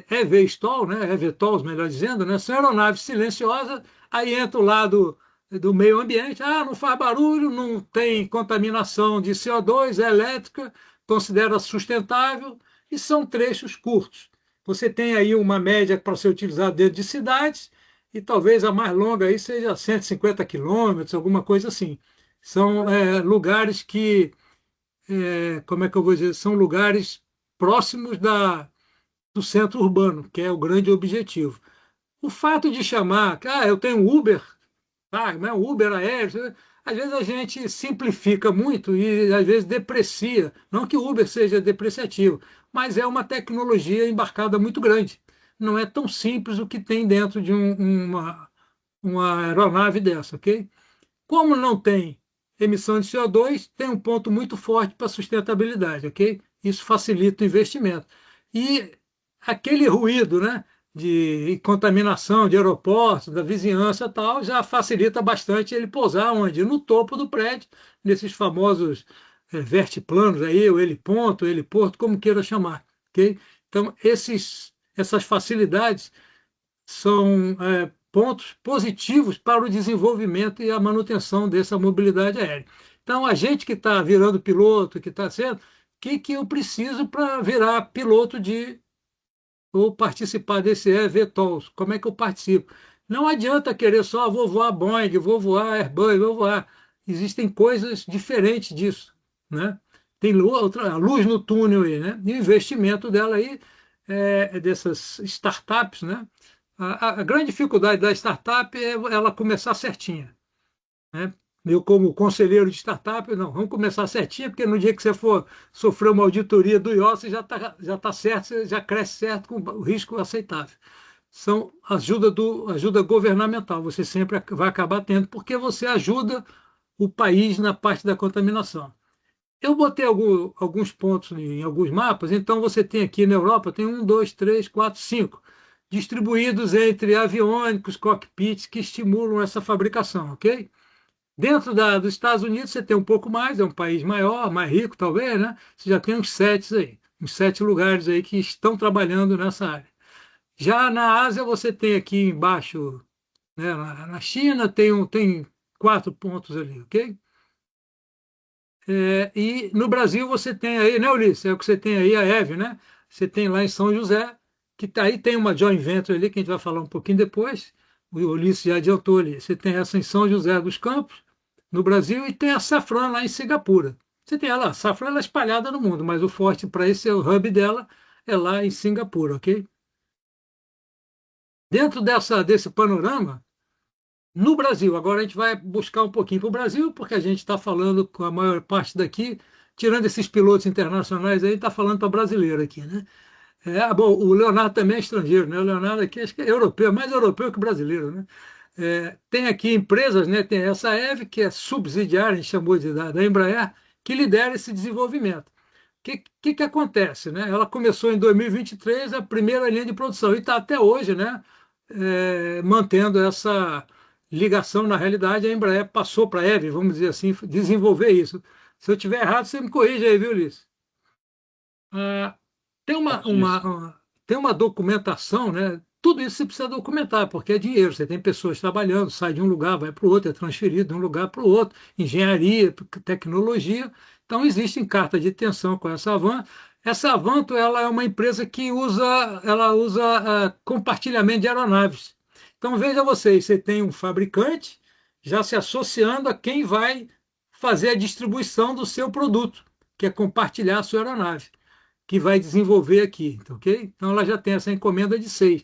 eVTOL, né, eVTOLs, melhor dizendo, né, são aeronaves silenciosas, aí entra o lado do meio ambiente, não faz barulho, não tem contaminação de CO2, é elétrica, considera sustentável, e são trechos curtos. Você tem aí uma média para ser utilizada dentro de cidades, e talvez a mais longa aí seja 150 quilômetros, alguma coisa assim. São lugares que, como é que eu vou dizer, são lugares próximos do centro urbano, que é o grande objetivo. O fato de chamar, eu tenho Uber, né, Uber aéreo, às vezes a gente simplifica muito e às vezes deprecia. Não que o Uber seja depreciativo, mas é uma tecnologia embarcada muito grande. Não é tão simples o que tem dentro de uma aeronave dessa, ok? Como não tem emissão de CO2, tem um ponto muito forte para a sustentabilidade, ok? Isso facilita o investimento. E aquele ruído, né, de contaminação de aeroportos, da vizinhança e tal, já facilita bastante ele pousar onde? No topo do prédio, nesses famosos vertiplanos aí, o heliponto, o heliporto, como queira chamar, ok? Então, essas facilidades são pontos positivos para o desenvolvimento e a manutenção dessa mobilidade aérea. Então, a gente que está virando piloto, que está sendo, o que eu preciso para virar piloto ou participar desse eVTOLs? Como é que eu participo? Não adianta querer só, vou voar Boeing, vou voar Airbus, vou voar. Existem coisas diferentes disso, né? Tem outra luz no túnel aí, né? E o investimento dela aí, dessas startups, né? A grande dificuldade da startup é ela começar certinha, né? Eu, como conselheiro de startup, não, vamos começar certinho, porque no dia que você for sofrer uma auditoria do IOS, já tá certo, você já cresce certo com o risco aceitável. São ajuda governamental, você sempre vai acabar tendo, porque você ajuda o país na parte da contaminação. Eu botei alguns pontos em alguns mapas, então você tem aqui na Europa, tem 1, 2, 3, 4, 5, distribuídos entre aviônicos, cockpits, que estimulam essa fabricação, ok? Dentro dos Estados Unidos você tem um pouco mais, é um país maior, mais rico talvez, né? Você já tem uns 7 lugares aí que estão trabalhando nessa área. Já na Ásia você tem aqui embaixo, né, na China tem 4 pontos ali, ok? E no Brasil você tem aí, né, Ulisses? É o que você tem aí, a EVE, né? Você tem lá em São José, que tá aí, tem uma joint venture ali, que a gente vai falar um pouquinho depois. O Ulisses já adiantou ali. Você tem essa em São José dos Campos, no Brasil, e tem a Safran lá em Singapura. Você tem ela, a Safran ela é espalhada no mundo, mas o forte para esse o hub dela é lá em Singapura, ok? Dentro desse panorama, no Brasil, agora a gente vai buscar um pouquinho para o Brasil, porque a gente está falando com a maior parte daqui, tirando esses pilotos internacionais aí, está falando para brasileiro aqui, né? Bom, o Leonardo também é estrangeiro, né? O Leonardo aqui acho que é europeu, mais europeu que brasileiro, né? Tem aqui empresas, né? Tem essa EVE, que é subsidiária, a gente chamou da Embraer, que lidera esse desenvolvimento. O que acontece, né? Ela começou em 2023 a primeira linha de produção e está até hoje, né? Mantendo essa ligação. Na realidade, a Embraer passou para a EVE, vamos dizer assim, desenvolver isso. Se eu estiver errado, você me corrige aí, viu, Ulisses? Ah, tem tem uma documentação, né? Tudo isso você precisa documentar, porque é dinheiro. Você tem pessoas trabalhando, sai de um lugar, vai para o outro, é transferido de um lugar para o outro, engenharia, tecnologia. Então, existem cartas de intenção com essa Avanto. Essa Avanto ela é uma empresa que usa compartilhamento de aeronaves. Então, veja vocês, você tem um fabricante já se associando a quem vai fazer a distribuição do seu produto, que é compartilhar a sua aeronave que vai desenvolver aqui, ok? Então ela já tem essa encomenda de 100,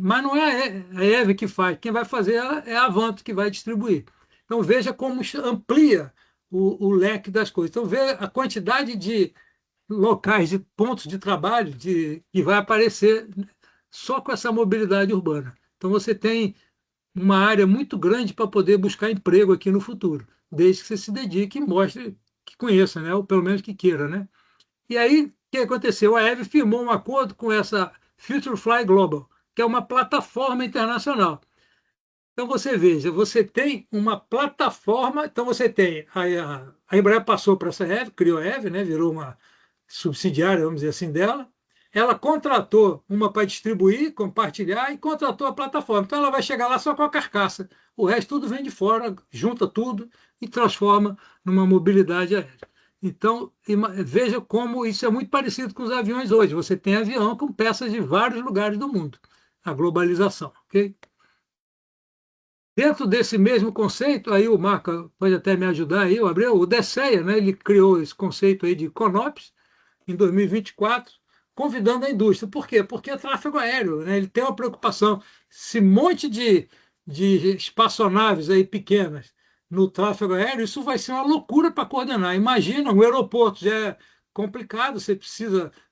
mas não é a EVE que faz, quem vai fazer é a Avanto que vai distribuir. Então veja como amplia o leque das coisas. Então veja a quantidade de locais, de pontos de trabalho que vai aparecer só com essa mobilidade urbana. Então você tem uma área muito grande para poder buscar emprego aqui no futuro, desde que você se dedique e mostre que conheça, né? Ou pelo menos que queira, né? E aí, o que aconteceu? A EVE firmou um acordo com essa Future Fly Global, que é uma plataforma internacional. Então, você veja, você tem uma plataforma, então você tem, a Embraer passou para essa EVE, criou a EVE, né, virou uma subsidiária, vamos dizer assim, dela. Ela contratou uma para distribuir, compartilhar e contratou a plataforma. Então, ela vai chegar lá só com a carcaça. O resto tudo vem de fora, junta tudo e transforma numa mobilidade aérea. Então, veja como isso é muito parecido com os aviões hoje. Você tem avião com peças de vários lugares do mundo. A globalização, ok? Dentro desse mesmo conceito, aí o Marco pode até me ajudar aí, o DSEA, né, ele criou esse conceito aí de CONOPS em 2024, convidando a indústria. Por quê? Porque é tráfego aéreo, né? Ele tem uma preocupação. Se um monte de espaçonaves aí pequenas no tráfego aéreo, isso vai ser uma loucura para coordenar. Imagina, um aeroporto já é complicado, você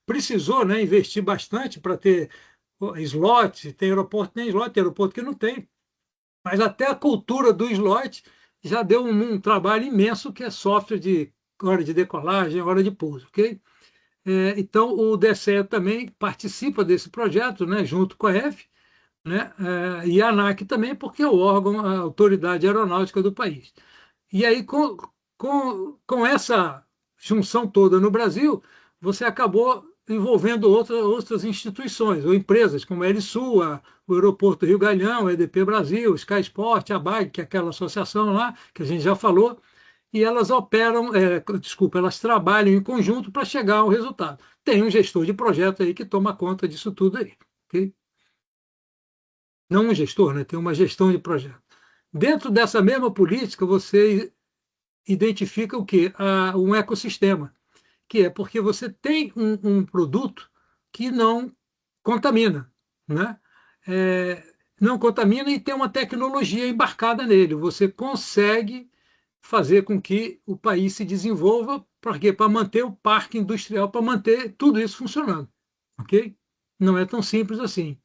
precisou, né, investir bastante para ter slot, tem aeroporto tem aeroporto que não tem. Mas até a cultura do slot já deu um trabalho imenso que é software de hora de decolagem, hora de pouso, ok? Então, o DSE também participa desse projeto, né, junto com a EVE, né, e a ANAC também, porque é o órgão, a autoridade aeronáutica do país. E aí, com essa junção toda no Brasil, você acabou envolvendo outras instituições ou empresas, como a Erisul, o Aeroporto Rio Galeão, a EDP Brasil, Sky Sport, a BAG, que é aquela associação lá, que a gente já falou, e elas operam, elas trabalham em conjunto para chegar ao resultado. Tem um gestor de projeto aí que toma conta disso tudo aí, ok? Não um gestor, né? Tem uma gestão de projeto. Dentro dessa mesma política, você identifica o quê? Um ecossistema, que é porque você tem um produto que não contamina, né? Não contamina e tem uma tecnologia embarcada nele. Você consegue fazer com que o país se desenvolva, para quê? Para manter o parque industrial, para manter tudo isso funcionando, ok? Não é tão simples assim.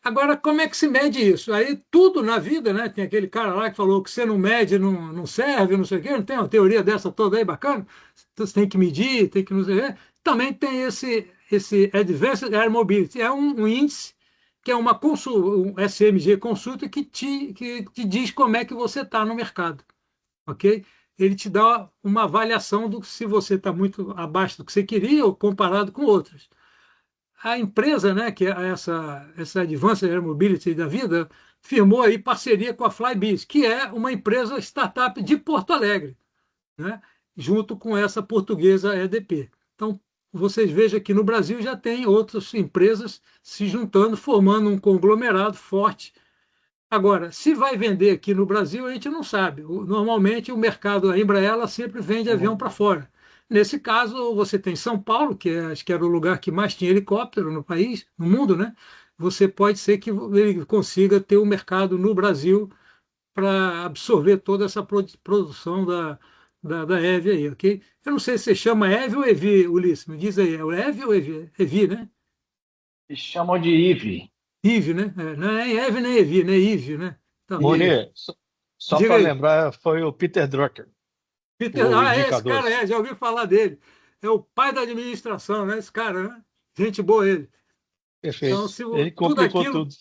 Agora, como é que se mede isso? Aí tudo na vida, né? Tem aquele cara lá que falou que você não mede, não serve, não sei o quê. Não tem uma teoria dessa toda aí bacana? Então, você tem que medir, tem que não sei o quê. Também tem esse Advanced Air Mobility. É um índice que é um SMG consulta que te diz como é que você está no mercado, ok? Ele te dá uma avaliação do se você está muito abaixo do que você queria ou comparado com outros. A empresa, né, que é essa Advanced Air Mobility da vida, firmou aí parceria com a Flybiz, que é uma empresa startup de Porto Alegre, né, junto com essa portuguesa EDP. Então, vocês vejam que no Brasil já tem outras empresas se juntando, formando um conglomerado forte. Agora, se vai vender aqui no Brasil, a gente não sabe. Normalmente, o mercado, a Embraer, ela sempre vende avião para fora. Nesse caso, você tem São Paulo, que acho que era o lugar que mais tinha helicóptero no país, no mundo, né? Você pode ser que ele consiga ter o mercado no Brasil para absorver toda essa produção da EVE aí, ok? Eu não sei se você chama EVE ou EVI, Ulisses, me diz aí, é o EVE ou EVI? EVI, né? Eles chamam de IVE. IVE, né? Não é EVE nem EVI, né? IVE, né? Então, Isso. Moni, só diga para aí. lembrar, foi o Peter Drucker, Peter, o esse indicador. cara já ouvi falar dele. É o pai da administração, né? Esse cara, né? Gente boa ele. Então, Perfeito. se Ele tudo complicou aquilo, tudo.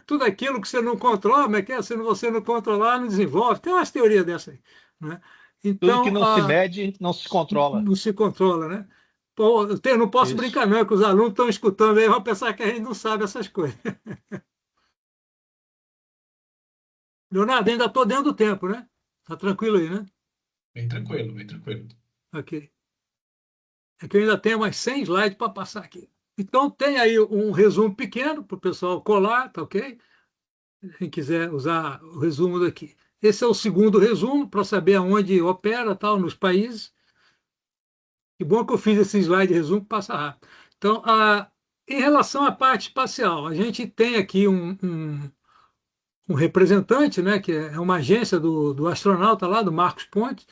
tudo aquilo que você não controla, mas que se você não controlar, não desenvolve. Tem umas teorias dessa aí, né? Tudo que Então, não se mede, não se controla. não se controla, né? Pô, eu não posso Isso. brincar, não, que os alunos estão escutando aí, vão pensar que a gente não sabe essas coisas. Leonardo, ainda estou dentro do tempo, né? Tá tranquilo aí, né? Bem tranquilo, bem tranquilo. Ok. É que eu ainda tenho mais 100 slides para passar aqui. Então, tem aí um resumo pequeno para o pessoal colar, tá ok? Quem quiser usar o resumo daqui. Esse é o segundo resumo para saber aonde opera tal nos países. Que bom que eu fiz esse slide de resumo para passar rápido. Então, em relação à parte espacial, a gente tem aqui um representante, né, que é uma agência do astronauta lá, do Marcos Pontes,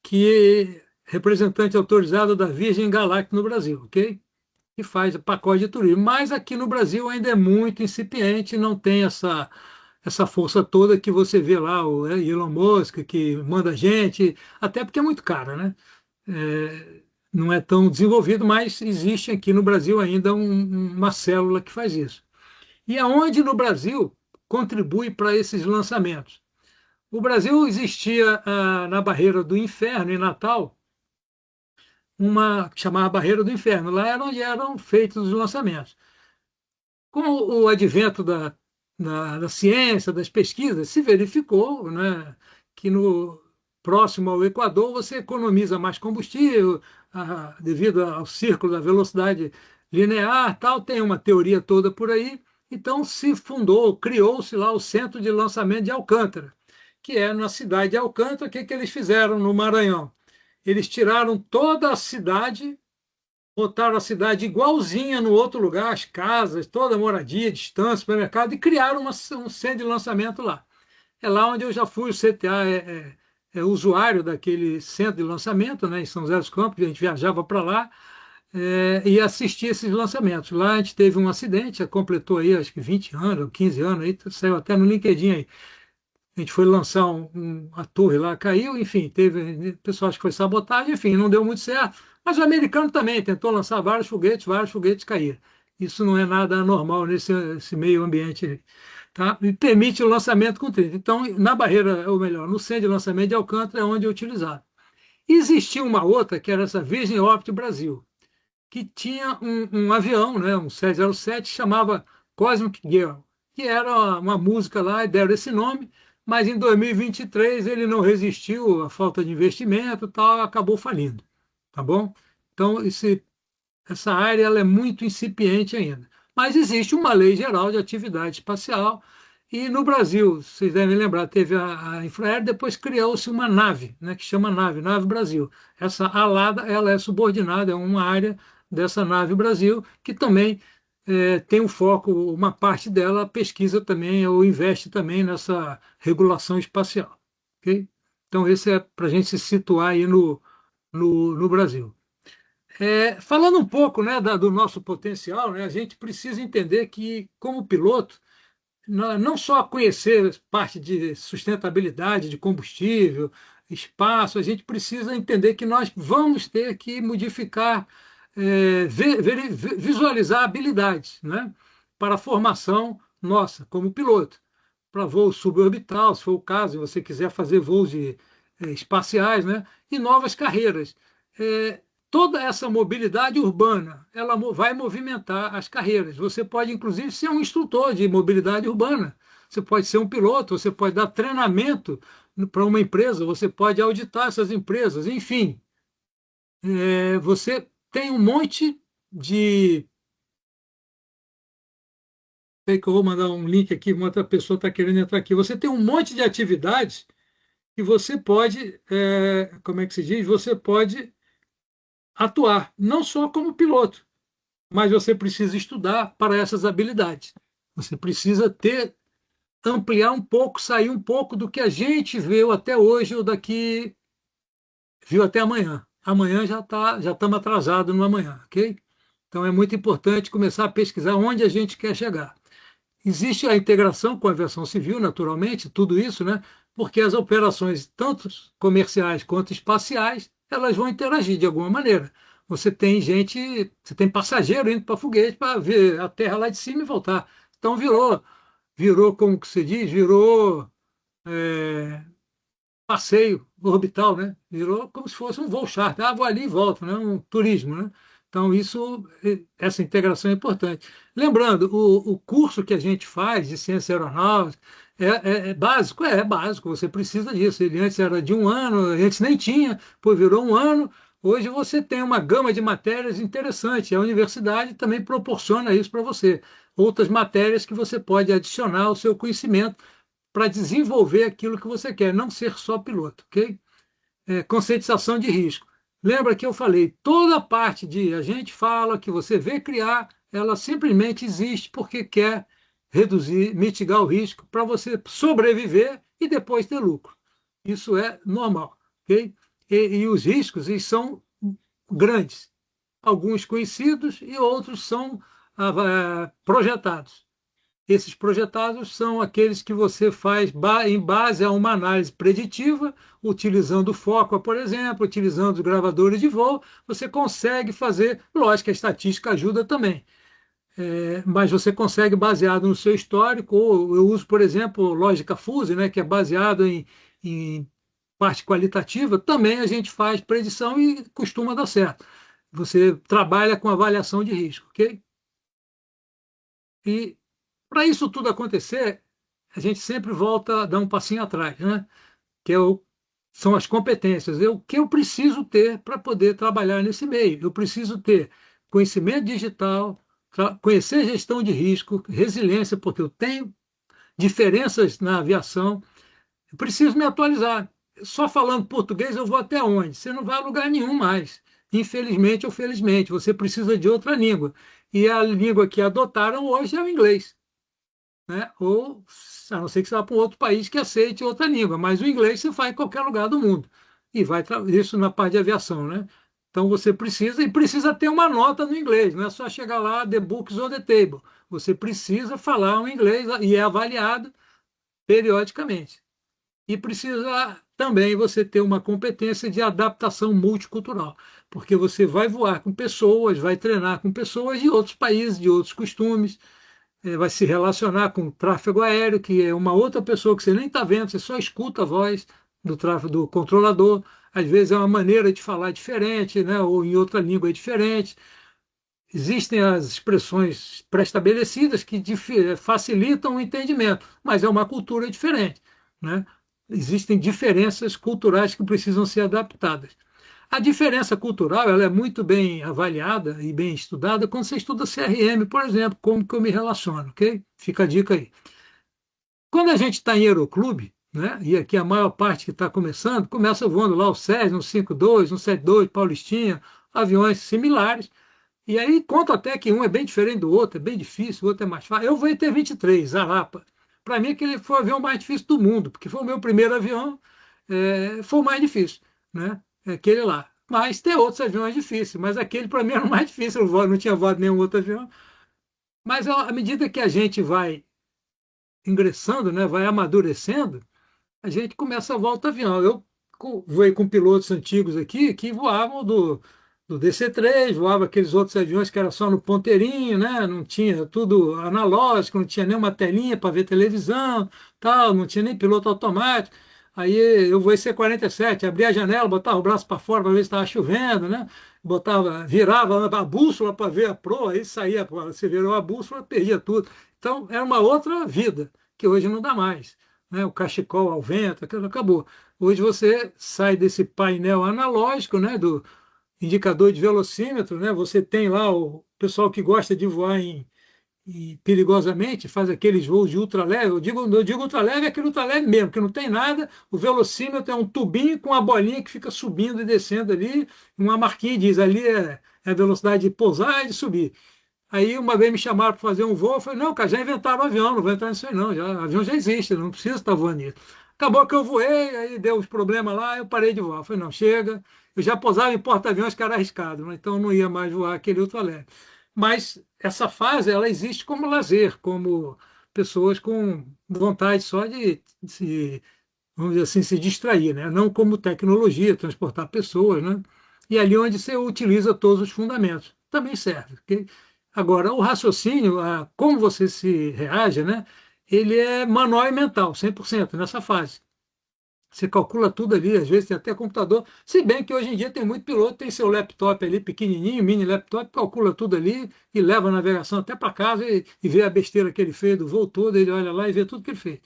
que é representante autorizado da Virgin Galactic no Brasil, ok? Que faz pacote de turismo. Mas aqui no Brasil ainda é muito incipiente, não tem essa força toda que você vê lá, o Elon Musk, que manda gente, até porque é muito caro, né? Não é tão desenvolvido, mas existe aqui no Brasil ainda uma célula que faz isso. E aonde no Brasil contribui para esses lançamentos? O Brasil existia na Barreira do Inferno, em Natal, uma que chamava Barreira do Inferno. Lá era onde eram feitos os lançamentos. Com o advento da ciência, das pesquisas, se verificou, né, que no próximo ao Equador você economiza mais combustível devido ao círculo da velocidade linear, tal, tem uma teoria toda por aí. Então se fundou, criou-se lá o Centro de Lançamento de Alcântara, que é na cidade de Alcântara. O que, que eles fizeram no Maranhão? Eles tiraram toda a cidade, botaram a cidade igualzinha no outro lugar, as casas, toda a moradia, distância, supermercado, e criaram um centro de lançamento lá. É lá onde eu já fui, o CTA é usuário daquele centro de lançamento, né, em São José dos Campos, a gente viajava para lá e assistia esses lançamentos. Lá a gente teve um acidente, completou aí acho que 20 anos, 15 anos, aí, saiu até no LinkedIn aí. A gente foi lançar a torre lá, caiu, enfim, teve pessoal acho que foi sabotagem, enfim, não deu muito certo. Mas o americano também tentou lançar vários foguetes caíram. Isso não é nada anormal nesse meio ambiente, tá? E permite o lançamento com 30. Então, na barreira, ou melhor, no centro de lançamento de Alcântara é onde é utilizado. Existia uma outra, que era essa Virgin Orbit Brasil, que tinha um avião, né, um 707, chamava Cosmic Girl, que era uma música lá, e deram esse nome, mas em 2023 ele não resistiu à falta de investimento e tal, acabou falindo, tá bom? Então, essa área ela é muito incipiente ainda. Mas existe uma lei geral de atividade espacial, e no Brasil, vocês devem lembrar, teve a Infraero, depois criou-se uma nave, né, que chama Nave Brasil. Essa alada ela é subordinada, é uma área dessa Nave Brasil, que também tem um foco, uma parte dela pesquisa também, ou investe também nessa regulação espacial. Okay? Então, esse é para a gente se situar aí no Brasil. Falando um pouco, né, do nosso potencial, né, a gente precisa entender que, como piloto, não só conhecer parte de sustentabilidade de combustível, espaço, a gente precisa entender que nós vamos ter que modificar, visualizar habilidades, né, para a formação nossa como piloto, para voo suborbital, se for o caso, se você quiser fazer voos espaciais, né, e novas carreiras. É, Toda essa mobilidade urbana, ela vai movimentar as carreiras. Você pode, inclusive, ser um instrutor de mobilidade urbana. Você pode ser um piloto, você pode dar treinamento para uma empresa, você pode auditar essas empresas, enfim. Você tem um monte de. Sei que eu vou mandar um link aqui, uma outra pessoa está querendo entrar aqui. Você tem um monte de atividades que você pode, como é que se diz? Você pode atuar, não só como piloto, mas você precisa estudar para essas habilidades. Você precisa ampliar um pouco, sair um pouco do que a gente viu até hoje ou daqui viu até amanhã. Amanhã já estamos atrasados no amanhã, ok? Então é muito importante começar a pesquisar onde a gente quer chegar. Existe a integração com a aviação civil, naturalmente, tudo isso, né? Porque as operações, tanto comerciais quanto espaciais, elas vão interagir de alguma maneira. Você tem passageiro indo para foguete para ver a Terra lá de cima e voltar. Então virou como que se diz, virou é, passeio orbital, né? Virou como se fosse um voo charter. Vou ali e volto, né? Um turismo, né? Então, essa integração é importante. Lembrando, o curso que a gente faz de ciência aeronáutica é básico? É básico, você precisa disso. Ele antes era de um ano, antes nem tinha, depois virou um ano. Hoje você tem uma gama de matérias interessante. A universidade também proporciona isso para você. Outras matérias que você pode adicionar ao seu conhecimento para desenvolver aquilo que você quer, não ser só piloto, ok? Conscientização de risco. Lembra que eu falei, toda parte de a gente fala que você vê criar, ela simplesmente existe porque quer reduzir, mitigar o risco para você sobreviver e depois ter lucro. Isso é normal, ok? E os riscos eles são grandes, alguns conhecidos e outros são projetados. Esses projetados são aqueles que você faz em base a uma análise preditiva, utilizando o foco, por exemplo, utilizando os gravadores de voo, você consegue fazer, lógico, a estatística ajuda também, mas você consegue baseado no seu histórico, ou eu uso, por exemplo, lógica fuse, né, que é baseado em parte qualitativa, também a gente faz predição e costuma dar certo. Você trabalha com avaliação de risco, ok? E para isso tudo acontecer, a gente sempre volta a dar um passinho atrás, né? Que são as competências. O que eu preciso ter para poder trabalhar nesse meio? Eu preciso ter conhecimento digital, conhecer gestão de risco, resiliência, porque eu tenho diferenças na aviação. Eu preciso me atualizar. Só falando português eu vou até onde? Você não vai a lugar nenhum mais. Infelizmente ou felizmente, você precisa de outra língua. E a língua que adotaram hoje é o inglês, né? Ou, a não ser que você vá para um outro país que aceite outra língua, mas o inglês você faz em qualquer lugar do mundo. E isso na parte de aviação, né? Então você precisa ter uma nota no inglês, não é só chegar lá, the books on the table. Você precisa falar um inglês e é avaliado periodicamente. E precisa também você ter uma competência de adaptação multicultural, porque você vai voar com pessoas, vai treinar com pessoas de outros países, de outros costumes, vai se relacionar com o tráfego aéreo, que é uma outra pessoa que você nem está vendo, você só escuta a voz do tráfego do controlador. Às vezes é uma maneira de falar diferente, né? Ou em outra língua é diferente. Existem as expressões pré-estabelecidas que facilitam o entendimento, mas é uma cultura diferente, né? Existem diferenças culturais que precisam ser adaptadas. A diferença cultural ela é muito bem avaliada e bem estudada quando você estuda CRM, por exemplo, como que eu me relaciono, ok? Fica a dica aí. Quando a gente está em aeroclube, né, e aqui a maior parte que está começando, começa voando lá o Cessna, um 52, um 72, Paulistinha, aviões similares, e aí conta até que um é bem diferente do outro, é bem difícil, o outro é mais fácil. Eu vou em T-23, Arapa. Para mim, aquele foi o avião mais difícil do mundo, porque foi o meu primeiro avião, foi o mais difícil, né? Aquele lá. Mas tem outros aviões difíceis, mas aquele para mim era o mais difícil, não tinha voado nenhum outro avião. Mas à medida que a gente vai ingressando, né, vai amadurecendo, a gente começa a voar outro avião. Eu voei com pilotos antigos aqui que voavam do DC-3, voava aqueles outros aviões que era só no ponteirinho, né? Não tinha tudo analógico, não tinha nenhuma telinha para ver televisão, tal, não tinha nem piloto automático. Aí eu voei C-47, abria a janela, botava o braço para fora para ver se estava chovendo, né? Virava a bússola para ver a proa, aí saía, você virou a bússola, perdia tudo. Então era uma outra vida que hoje não dá mais, né? O cachecol ao vento, aquilo acabou. Hoje você sai desse painel analógico, né, do indicador de velocímetro, né? Você tem lá o pessoal que gosta de voar perigosamente, faz aqueles voos de ultraleve. Eu digo ultraleve, é aquele ultraleve mesmo, que não tem nada. O velocímetro é um tubinho com uma bolinha que fica subindo e descendo ali, uma marquinha diz ali é a velocidade de pousar e de subir. Aí uma vez me chamaram para fazer um voo, eu falei, não, cara, já inventaram o avião, não vou entrar nisso aí não, já, o avião já existe, não precisa estar voando nisso. Acabou que eu voei, aí deu os problemas lá, eu parei de voar. Eu falei, não, chega. Eu já pousava em porta-aviões que era arriscado, né? Então eu não ia mais voar aquele ultraleve. Mas essa fase, ela existe como lazer, como pessoas com vontade só de se, vamos dizer assim, se distrair, né? Não como tecnologia, transportar pessoas, né? E ali onde você utiliza todos os fundamentos. Também serve. Okay? Agora, o raciocínio, como você se reage, né? Ele é manual e mental, 100% nessa fase. Você calcula tudo ali, às vezes tem até computador. Se bem que hoje em dia tem muito piloto, tem seu laptop ali pequenininho, mini laptop, calcula tudo ali e leva a navegação até para casa e vê a besteira que ele fez do voo todo, ele olha lá e vê tudo que ele fez.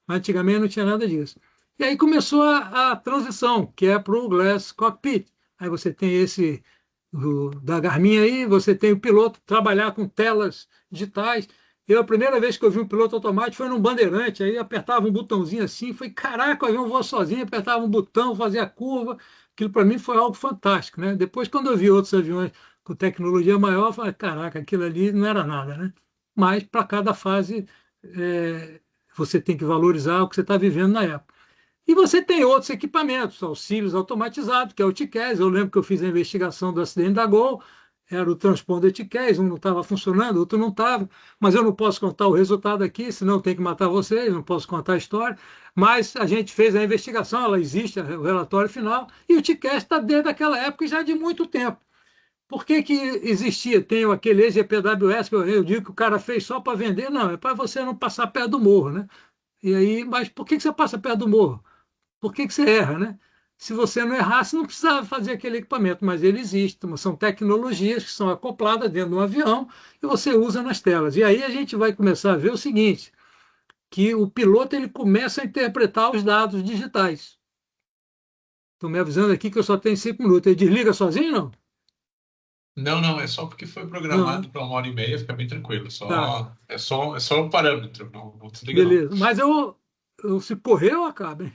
Mas antigamente não tinha nada disso. E aí começou a transição, que é para o Glass Cockpit. Aí você tem esse da Garmin aí, você tem o piloto trabalhar com telas digitais. A primeira vez que eu vi um piloto automático foi num Bandeirante, aí apertava um botãozinho assim, foi caraca, o avião voa sozinho, apertava um botão, fazia a curva. Aquilo para mim foi algo fantástico, né? Depois, quando eu vi outros aviões com tecnologia maior, eu falei, caraca, aquilo ali não era nada, né? Mas para cada fase você tem que valorizar o que você está vivendo na época. E você tem outros equipamentos, auxílios automatizados, que é o TCAS. Eu lembro que eu fiz a investigação do acidente da Gol, era o transponder TCAS, um não estava funcionando, o outro não estava, mas eu não posso contar o resultado aqui, senão tem que matar vocês, não posso contar a história. Mas a gente fez a investigação, ela existe, o relatório final, e o TCAS está desde aquela época e já de muito tempo. Por que que existia? Tem aquele ex-GPWS, que eu digo que o cara fez só para vender, não, é para você não passar perto do morro, né? E aí, mas por que você passa perto do morro? Por que você erra, né? Se você não errasse, não precisava fazer aquele equipamento, mas ele existe. São tecnologias que são acopladas dentro de um avião e você usa nas telas. E aí a gente vai começar a ver o seguinte, que o piloto ele começa a interpretar os dados digitais. Estão me avisando aqui que eu só tenho 5 minutos. Ele desliga sozinho, não? Não, não, é só porque foi Não, programado para 1 hora e meia, fica bem tranquilo. tá, É só um parâmetro, não desliga não. beleza. Mas se correr, eu acabo. Hein?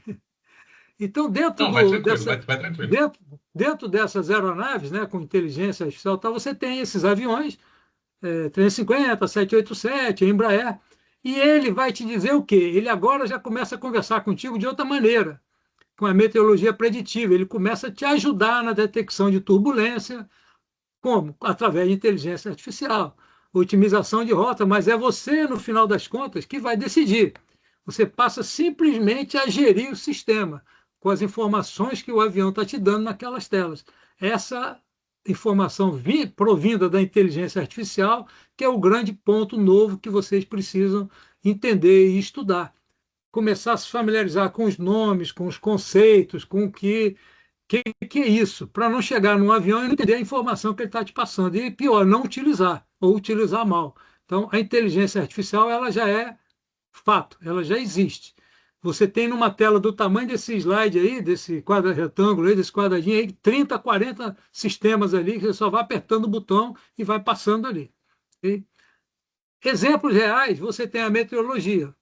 Então, Não, vai tranquilo, vai tranquilo. dentro dessas aeronaves, né, com inteligência artificial, tal, você tem esses aviões, 350, 787, Embraer, e ele vai te dizer o quê? Ele agora já começa a conversar contigo de outra maneira, com a meteorologia preditiva. Ele começa a te ajudar na detecção de turbulência, como? Através de inteligência artificial, otimização de rota, mas é você, no final das contas, que vai decidir. Você passa simplesmente a gerir o sistema com as informações que o avião está te dando naquelas telas. Essa informação provinda da inteligência artificial, que é o grande ponto novo que vocês precisam entender e estudar. Começar a se familiarizar com os nomes, com os conceitos, com o que é isso, para não chegar num avião e não entender a informação que ele está te passando. E pior, não utilizar ou utilizar mal. Então, a inteligência artificial ela já é fato, ela já existe. Você tem numa tela do tamanho desse slide aí, desse quadro retângulo aí, desse quadradinho aí, 30, 40 sistemas ali, que você só vai apertando o botão e vai passando ali. Okay? Exemplos reais, você tem a meteorologia,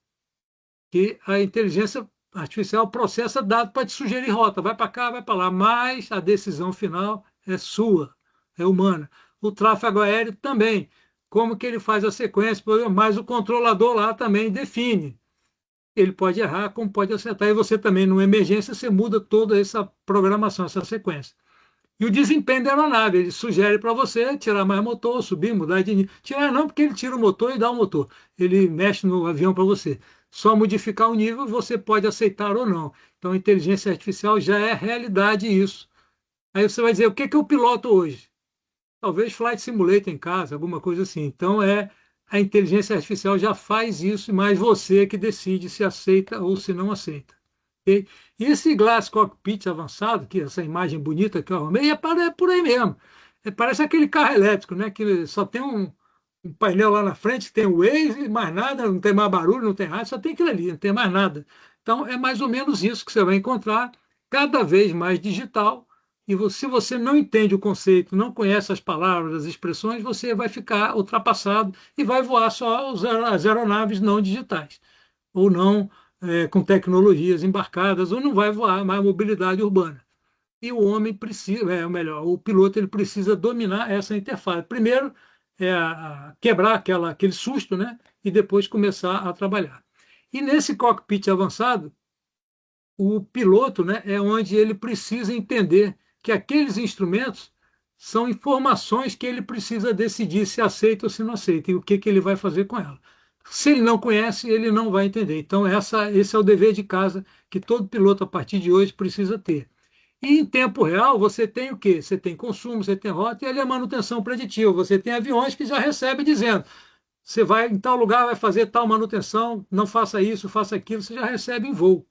que a inteligência artificial processa dados para te sugerir rota, vai para cá, vai para lá, mas a decisão final é sua, é humana. O tráfego aéreo também, como que ele faz a sequência, mas o controlador lá também define. Ele pode errar, como pode acertar, e você também, numa emergência, você muda toda essa programação, essa sequência. E o desempenho da aeronave, ele sugere para você tirar mais motor, subir, mudar de nível. Tirar não, porque ele tira o motor e dá o motor. Ele mexe no avião para você. Só modificar o nível você pode aceitar ou não. Então, a inteligência artificial já é realidade isso. Aí você vai dizer, o que que eu piloto hoje? Talvez Flight Simulator em casa, alguma coisa assim. Então, a inteligência artificial já faz isso, mas você que decide se aceita ou se não aceita. Okay? E esse Glass Cockpit avançado, que essa imagem bonita que eu arrumei, é por aí mesmo. Parece aquele carro elétrico, né? Que só tem um painel lá na frente, que tem o Waze, mais nada, não tem mais barulho, não tem rádio, só tem aquilo ali, não tem mais nada. Então, é mais ou menos isso que você vai encontrar, cada vez mais digital. E se você não entende o conceito, não conhece as palavras, as expressões, você vai ficar ultrapassado e vai voar só as aeronaves não digitais, ou não com tecnologias embarcadas, ou não vai voar mais mobilidade urbana. E o homem precisa, ou melhor, o piloto ele precisa dominar essa interface. Primeiro, quebrar aquele susto, né? E depois começar a trabalhar. E nesse cockpit avançado, o piloto, né, é onde ele precisa entender que aqueles instrumentos são informações que ele precisa decidir se aceita ou se não aceita e o que ele vai fazer com ela. Se ele não conhece, ele não vai entender. Então, esse é o dever de casa que todo piloto, a partir de hoje, precisa ter. E em tempo real, você tem o quê? Você tem consumo, você tem rota e ele é manutenção preditiva. Você tem aviões que já recebem dizendo: você vai em tal lugar, vai fazer tal manutenção, não faça isso, faça aquilo, você já recebe em voo.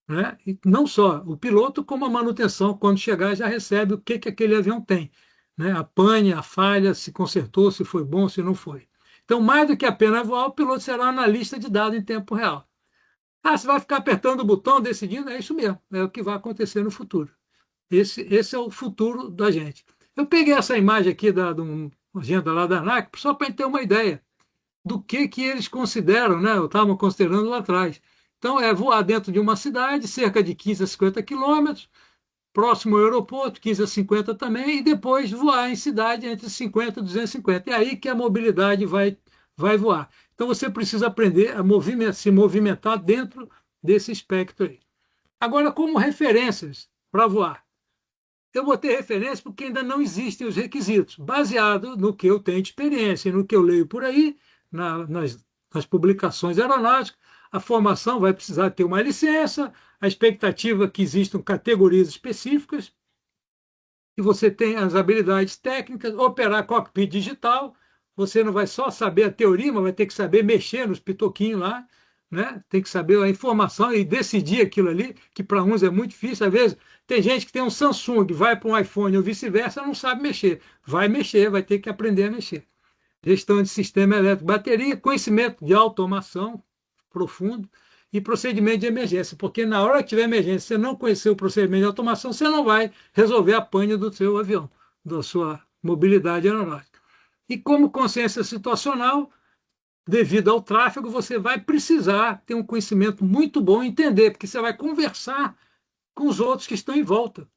Né? E não só o piloto, como a manutenção, quando chegar, já recebe o que aquele avião tem. Né? A pane, a falha, se consertou, se foi bom, se não foi. Então, mais do que apenas voar, o piloto será analista de dados em tempo real. Ah, você vai ficar apertando o botão, decidindo? É isso mesmo, é o que vai acontecer no futuro. Esse é o futuro da gente. Eu peguei essa imagem aqui de uma agenda lá da ANAC, só para ter uma ideia do que eles consideram, né? Eu estava considerando lá atrás. Então, é voar dentro de uma cidade, cerca de 15 a 50 quilômetros, próximo ao aeroporto, 15 a 50 também, e depois voar em cidade entre 50 e 250. É aí que a mobilidade vai voar. Então, você precisa aprender a se movimentar dentro desse espectro aí. Agora, como referências para voar, eu botei referência porque ainda não existem os requisitos, baseado no que eu tenho de experiência, no que eu leio por aí, nas publicações aeronáuticas. A formação vai precisar ter uma licença, a expectativa é que existam categorias específicas, e você tem as habilidades técnicas, operar cockpit digital, você não vai só saber a teoria, mas vai ter que saber mexer nos pitoquinhos lá, né? Tem que saber a informação e decidir aquilo ali, que para uns é muito difícil. Às vezes, tem gente que tem um Samsung, vai para um iPhone ou vice-versa, não sabe mexer. Vai mexer, vai ter que aprender a mexer. Gestão de sistema elétrico, bateria, conhecimento de automação profundo e procedimento de emergência, porque na hora que tiver emergência, você não conhecer o procedimento de automação, você não vai resolver a pane do seu avião, da sua mobilidade aeronáutica. E como consciência situacional, devido ao tráfego, você vai precisar ter um conhecimento muito bom e entender, porque você vai conversar com os outros que estão em volta.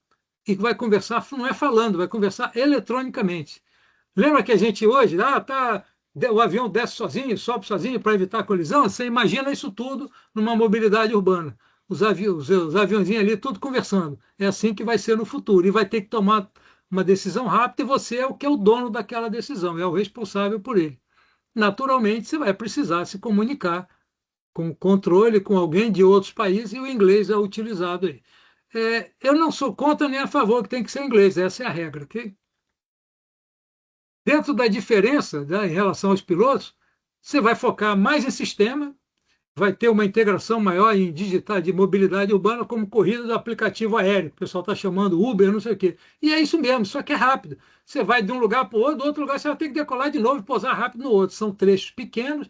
E vai conversar, não é falando, vai conversar eletronicamente. Lembra que a gente hoje, o avião desce sozinho, sobe sozinho para evitar a colisão? Você imagina isso tudo numa mobilidade urbana. Os aviãozinhos ali, tudo conversando. É assim que vai ser no futuro. E vai ter que tomar uma decisão rápida e você é o que é o dono daquela decisão, é o responsável por ele. Naturalmente, você vai precisar se comunicar com controle com alguém de outros países e o inglês é utilizado aí. Eu não sou contra nem a favor que tem que ser inglês, essa é a regra, ok? Dentro da diferença, né, em relação aos pilotos, você vai focar mais em sistema, vai ter uma integração maior em digital de mobilidade urbana, como corrida do aplicativo aéreo, que o pessoal está chamando Uber, não sei o quê. E é isso mesmo, só que é rápido. Você vai de um lugar para o outro, do outro lugar você vai ter que decolar de novo e pousar rápido no outro. São trechos pequenos,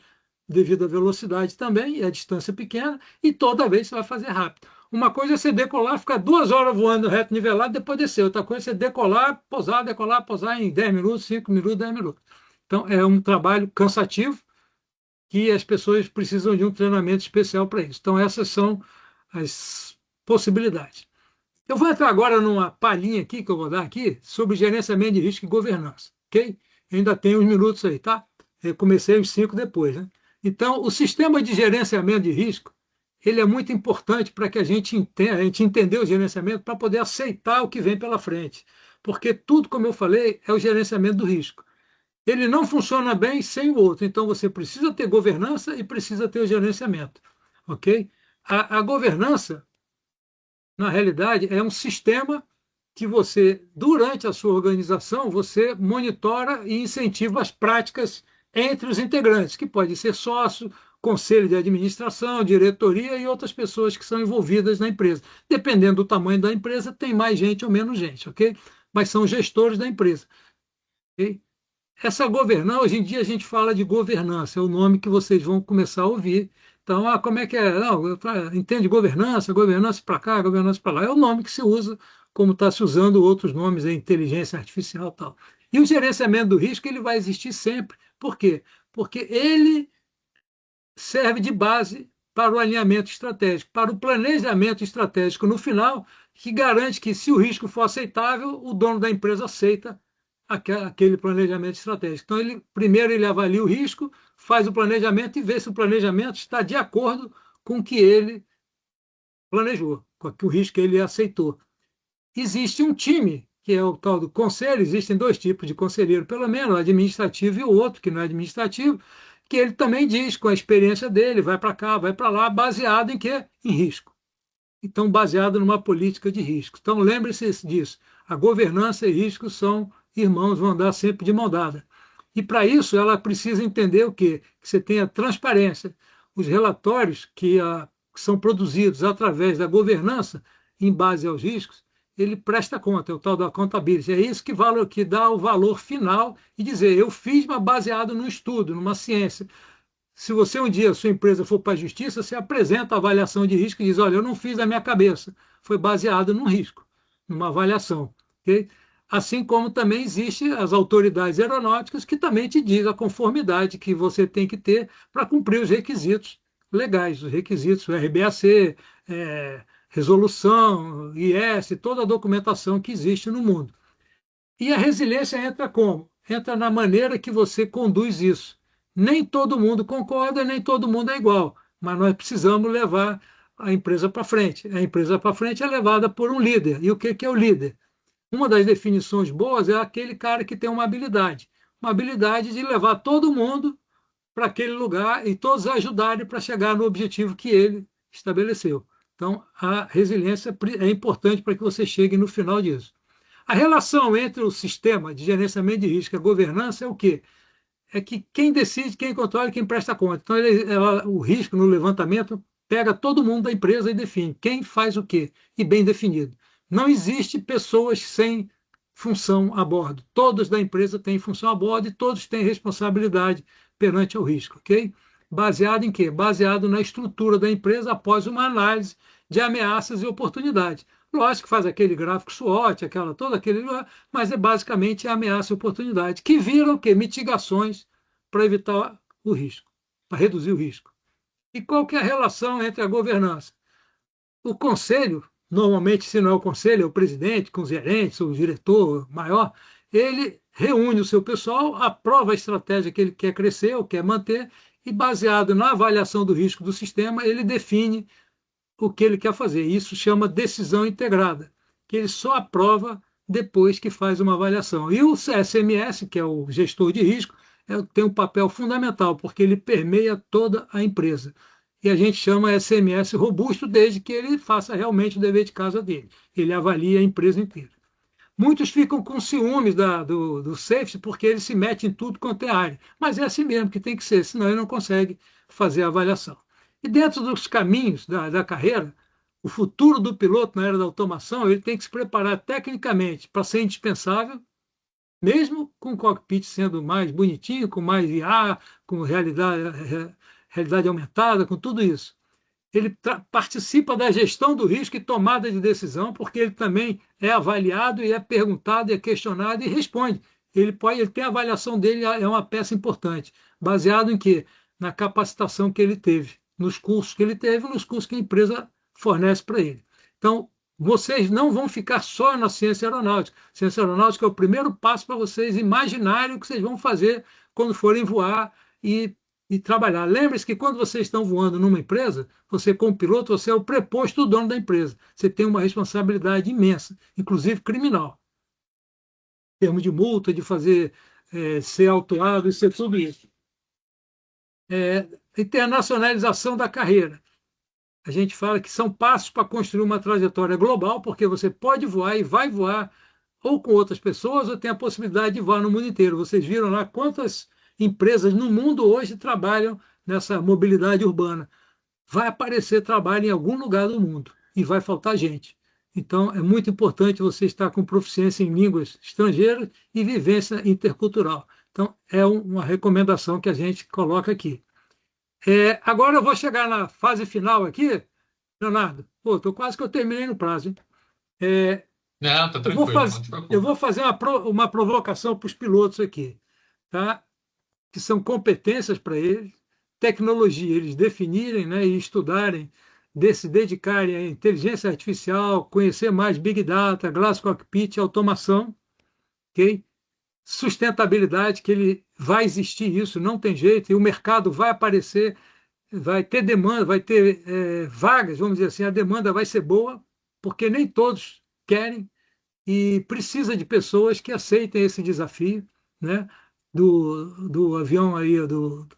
devido à velocidade também, e a distância pequena, e toda vez você vai fazer rápido. Uma coisa é você decolar, ficar 2 horas voando reto nivelado, depois descer. Outra coisa é você decolar, pousar em 10 minutos, 5 minutos, 10 minutos. Então, é um trabalho cansativo que as pessoas precisam de um treinamento especial para isso. Então, essas são as possibilidades. Eu vou entrar agora numa palhinha aqui, que eu vou dar aqui, sobre gerenciamento de risco e governança, ok? Eu ainda tenho uns minutos aí, tá? Eu comecei os 5 depois, né? Então, o sistema de gerenciamento de risco, ele é muito importante para que a gente entenda o gerenciamento para poder aceitar o que vem pela frente. porque tudo, como eu falei, é o gerenciamento do risco. Ele não funciona bem sem o outro, então você precisa ter governança e precisa ter o gerenciamento, ok? A governança, na realidade, é um sistema que você, durante a sua organização, você monitora e incentiva as práticas entre os integrantes, que pode ser sócio, conselho de administração, diretoria e outras pessoas que são envolvidas na empresa. Dependendo do tamanho da empresa, tem mais gente ou menos gente, ok? Mas são gestores da empresa. Okay? Essa governança, hoje em dia a gente fala de governança, é o nome que vocês vão começar a ouvir. Então, como é que é? Não, entende governança, governança para cá, governança para lá. É o nome que se usa, como está se usando outros nomes, inteligência artificial e tal. E o gerenciamento do risco ele vai existir sempre. Por quê? Porque ele serve de base para o alinhamento estratégico, para o planejamento estratégico no final, que garante que, se o risco for aceitável, o dono da empresa aceita aquele planejamento estratégico. Então, primeiro ele avalia o risco, faz o planejamento e vê se o planejamento está de acordo com o que ele planejou, com o risco que ele aceitou. Existe um time, que é o tal do conselho, existem dois tipos de conselheiro, pelo menos, o administrativo e o outro, que não é administrativo, que ele também diz, com a experiência dele, vai para cá, vai para lá, baseado em quê? Em risco. Então, baseado numa política de risco. Então, lembre-se disso. A governança e risco são irmãos, vão andar sempre de mão dada. E, para isso, ela precisa entender o quê? Que você tenha transparência. Os relatórios que são produzidos através da governança, em base aos riscos, ele presta conta, é o tal da accountability. É isso que dá o valor final e dizer, eu fiz, mas baseado num estudo, numa ciência. Se você um dia, a sua empresa for para a justiça, você apresenta a avaliação de risco e diz, olha, eu não fiz da minha cabeça, foi baseado num risco, numa avaliação. Okay? Assim como também existem as autoridades aeronáuticas que também te dizem a conformidade que você tem que ter para cumprir os requisitos legais, os requisitos, o RBAC, resolução, IS, toda a documentação que existe no mundo. E a resiliência entra como? Entra na maneira que você conduz isso. Nem todo mundo concorda, nem todo mundo é igual, mas nós precisamos levar a empresa para frente. A empresa para frente é levada por um líder. E o que é o líder? Uma das definições boas é aquele cara que tem uma habilidade de levar todo mundo para aquele lugar e todos ajudarem para chegar no objetivo que ele estabeleceu. Então, a resiliência é importante para que você chegue no final disso. A relação entre o sistema de gerenciamento de risco e a governança é o quê? É que quem decide, quem controla e quem presta conta. Então, o risco no levantamento pega todo mundo da empresa e define quem faz o quê, e bem definido. Não existe pessoas sem função a bordo. Todos da empresa têm função a bordo e todos têm responsabilidade perante o risco, ok? Baseado em quê? Baseado na estrutura da empresa após uma análise de ameaças e oportunidades. Lógico que faz aquele gráfico SWOT, todo aquele, mas é basicamente a ameaça e oportunidade, que viram o quê? Mitigações para evitar o risco, para reduzir o risco. E qual que é a relação entre a governança? O conselho, normalmente, se não é o conselho, é o presidente, com os gerentes, o diretor maior, ele reúne o seu pessoal, aprova a estratégia que ele quer crescer ou quer manter, e, baseado na avaliação do risco do sistema, ele define o que ele quer fazer. Isso chama decisão integrada, que ele só aprova depois que faz uma avaliação. E o SMS, que é o gestor de risco, tem um papel fundamental, porque ele permeia toda a empresa. E a gente chama SMS robusto desde que ele faça realmente o dever de casa dele. Ele avalia a empresa inteira. Muitos ficam com ciúmes do safety porque ele se mete em tudo quanto é área. Mas é assim mesmo que tem que ser, senão ele não consegue fazer a avaliação. E dentro dos caminhos da carreira, o futuro do piloto na era da automação, ele tem que se preparar tecnicamente para ser indispensável, mesmo com o cockpit sendo mais bonitinho, com mais IA, com realidade aumentada, com tudo isso. Ele participa da gestão do risco e tomada de decisão, porque ele também é avaliado e é perguntado, é questionado e responde. Ele tem a avaliação dele, é uma peça importante, baseado em quê? Na capacitação que ele teve, nos cursos que ele teve, nos cursos que a empresa fornece para ele. Então, vocês não vão ficar só na ciência aeronáutica. Ciência aeronáutica é o primeiro passo para vocês imaginarem o que vocês vão fazer quando forem voar e trabalhar. Lembre-se que quando vocês estão voando numa empresa, você como piloto, você é o preposto do dono da empresa. Você tem uma responsabilidade imensa, inclusive criminal. termos de multa, de fazer ser autuado, isso é tudo isso. Internacionalização da carreira. A gente fala que são passos para construir uma trajetória global, porque você pode voar e vai voar ou com outras pessoas, ou tem a possibilidade de voar no mundo inteiro. Vocês viram lá quantas empresas no mundo hoje trabalham nessa mobilidade urbana. Vai aparecer trabalho em algum lugar do mundo e vai faltar gente. Então, é muito importante você estar com proficiência em línguas estrangeiras e vivência intercultural. Então, é uma recomendação que a gente coloca aqui. Agora eu vou chegar na fase final aqui, Leonardo. Pô, quase que eu terminei no prazo, hein? Não, tá Eu vou, tranquilo, não te eu preocupe. vou fazer uma provocação para os pilotos aqui, tá? Que são competências para eles, tecnologia, eles definirem, né, e estudarem, se dedicarem à inteligência artificial, conhecer mais Big Data, Glass Cockpit, automação, ok? Sustentabilidade, que ele vai existir isso, não tem jeito, e o mercado vai aparecer, vai ter demanda, vai ter vagas, vamos dizer assim, a demanda vai ser boa, porque nem todos querem, e precisa de pessoas que aceitem esse desafio, né? Do avião aí, vamos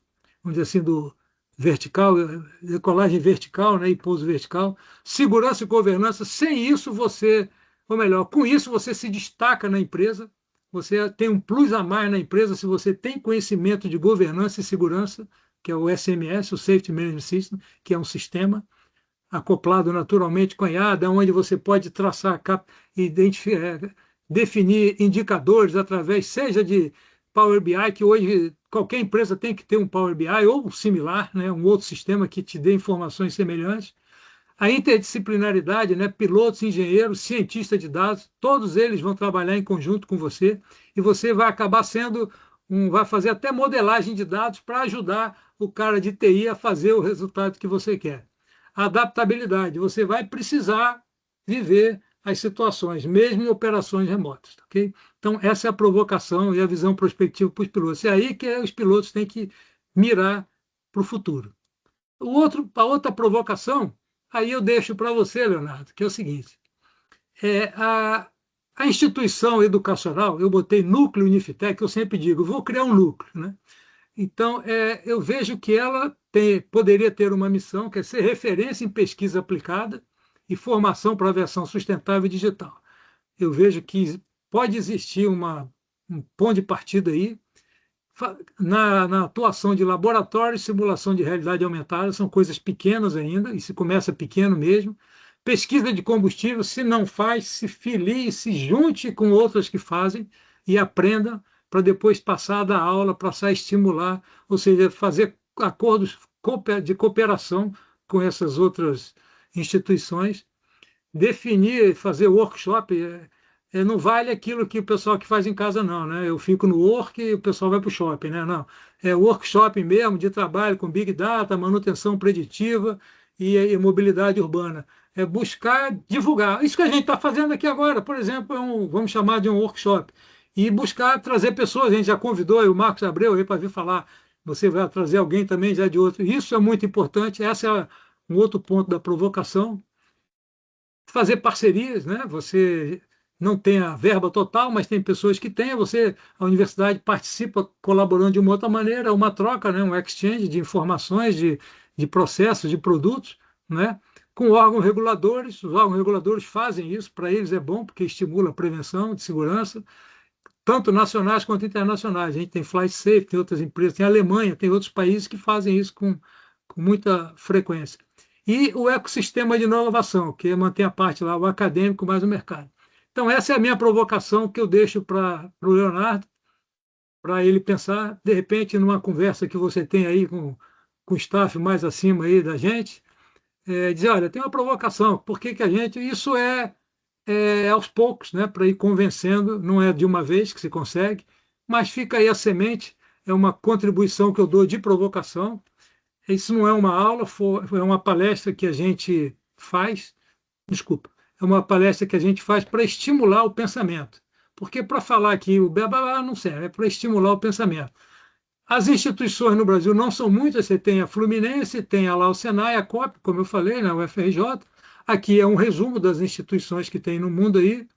dizer assim, do vertical, decolagem vertical, né? E pouso vertical, segurança e governança. Sem isso ou melhor, com isso você se destaca na empresa, você tem um plus a mais na empresa se você tem conhecimento de governança e segurança, que é o SMS, o Safety Management System, que é um sistema acoplado naturalmente com a IADA, onde você pode traçar, definir indicadores através, seja de Power BI, que hoje qualquer empresa tem que ter um Power BI ou similar, né, um outro sistema que te dê informações semelhantes. A interdisciplinaridade, né, pilotos, engenheiros, cientistas de dados, todos eles vão trabalhar em conjunto com você e você vai acabar vai fazer até modelagem de dados para ajudar o cara de TI a fazer o resultado que você quer. Adaptabilidade, você vai precisar viver as situações, mesmo em operações remotas, ok? Então, essa é a provocação e a visão prospectiva para os pilotos. É aí que os pilotos têm que mirar para o futuro. A outra provocação, aí eu deixo para você, Leonardo, que é o seguinte: é, a, a instituição educacional, eu botei núcleo Unifitec, eu sempre digo, vou criar um núcleo, né? Então, eu vejo que ela poderia ter uma missão que é ser referência em pesquisa aplicada e formação para a versão sustentável e digital. Eu vejo que pode existir um ponto de partida aí na atuação de laboratórios, simulação de realidade aumentada, são coisas pequenas ainda, e se começa pequeno mesmo. Pesquisa de combustível, se não faz, se filie, se junte com outras que fazem e aprenda para depois passar da aula, passar a estimular, ou seja, fazer acordos de cooperação com essas outras instituições, definir, fazer workshop, não vale aquilo que o pessoal que faz em casa, não, né? Eu fico no work e o pessoal vai para o shopping, né? Não, é workshop mesmo de trabalho com Big Data, manutenção preditiva e mobilidade urbana. É buscar divulgar. Isso que a gente está fazendo aqui agora, por exemplo, vamos chamar de um workshop. E buscar trazer pessoas, a gente já convidou aí o Marcos Abreu aí para vir falar, você vai trazer alguém também já de outro. Isso é muito importante, esse é um outro ponto da provocação, fazer parcerias, né? Você não tem a verba total, mas tem pessoas que têm, a universidade participa colaborando de uma outra maneira, é uma troca, né? Um exchange de informações, de processos, de produtos, né? Com órgãos reguladores, os órgãos reguladores fazem isso, para eles é bom, porque estimula a prevenção de segurança, tanto nacionais quanto internacionais. A gente tem Flight Safe, tem outras empresas, tem a Alemanha, tem outros países que fazem isso com muita frequência. E o ecossistema de inovação, que mantém a parte lá, o acadêmico mais o mercado. Então, essa é a minha provocação que eu deixo para o Leonardo, para ele pensar, de repente, numa conversa que você tem aí com o staff mais acima aí da gente, dizer, olha, tem uma provocação, por que que a gente... Isso aos poucos, né, para ir convencendo, não é de uma vez que se consegue, mas fica aí a semente, é uma contribuição que eu dou de provocação. Isso não é uma aula, é uma palestra que a gente faz, desculpa, é uma palestra que a gente faz para estimular o pensamento. Porque para falar aqui o blá não serve, é para estimular o pensamento. As instituições no Brasil não são muitas, você tem a Fluminense, tem lá o Senai, a COP, como eu falei, né, o FRJ. Aqui é um resumo das instituições que tem no mundo aí.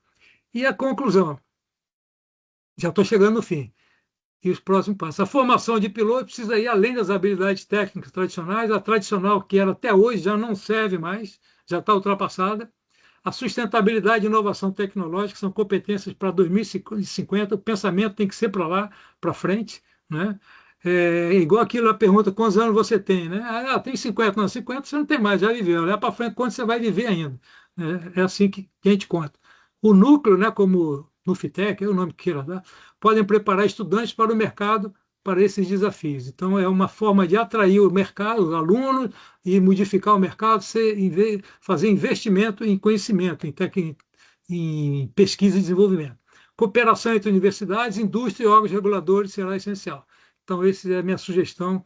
E a conclusão: Já estou chegando no fim. E os próximos passos. A formação de piloto precisa ir além das habilidades técnicas tradicionais. A tradicional, que era até hoje, já não serve mais, já está ultrapassada. A sustentabilidade e inovação tecnológica são competências para 2050. O pensamento tem que ser para lá, para frente. Né? É igual aquilo, a pergunta, quantos anos você tem? Né? Ah, tem 50. Não, 50 você não tem mais, já viveu. Olhar para frente, quanto você vai viver ainda? É assim que a gente conta. O núcleo, né, como no FITEC, é o nome que queira dar, podem preparar estudantes para o mercado para esses desafios. Então, é uma forma de atrair o mercado, os alunos, e modificar o mercado, fazer investimento em conhecimento, em pesquisa e desenvolvimento. Cooperação entre universidades, indústria e órgãos reguladores será essencial. Então, essa é a minha sugestão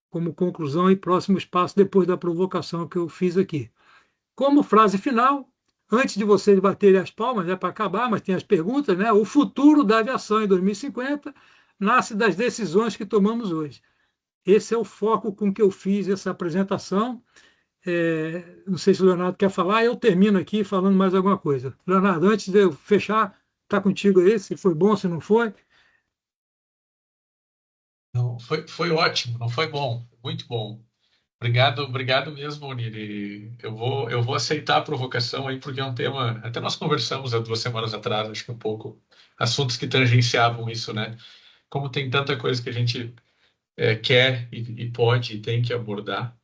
como conclusão e próximos passos depois da provocação que eu fiz aqui. Como frase final, antes de vocês baterem as palmas, para acabar, mas tem as perguntas, né? O futuro da aviação em 2050 nasce das decisões que tomamos hoje. Esse é o foco com que eu fiz essa apresentação. Não sei se o Leonardo quer falar, eu termino aqui falando mais alguma coisa. Leonardo, antes de eu fechar, está contigo aí, se foi bom, se não foi. Não, foi ótimo, não foi bom, muito bom. Obrigado, obrigado mesmo, Unir. E eu vou aceitar a provocação aí, porque é um tema. Até nós conversamos há 2 semanas atrás, acho que um pouco, assuntos que tangenciavam isso, né? Como tem tanta coisa que a gente quer e pode e tem que abordar,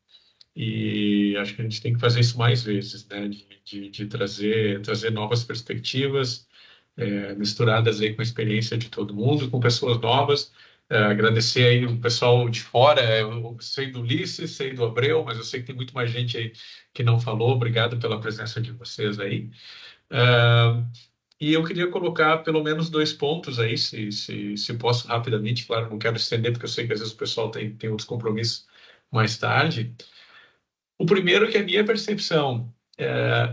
e acho que a gente tem que fazer isso mais vezes, né? De trazer novas perspectivas, misturadas aí com a experiência de todo mundo, com pessoas novas. Agradecer aí o pessoal de fora, eu sei do Ulisses, sei do Abreu, mas eu sei que tem muito mais gente aí que não falou. Obrigado pela presença de vocês aí. E eu queria colocar pelo menos 2 pontos aí, se posso rapidamente, claro, não quero estender, porque eu sei que às vezes o pessoal tem outros compromissos mais tarde. O primeiro é que a minha percepção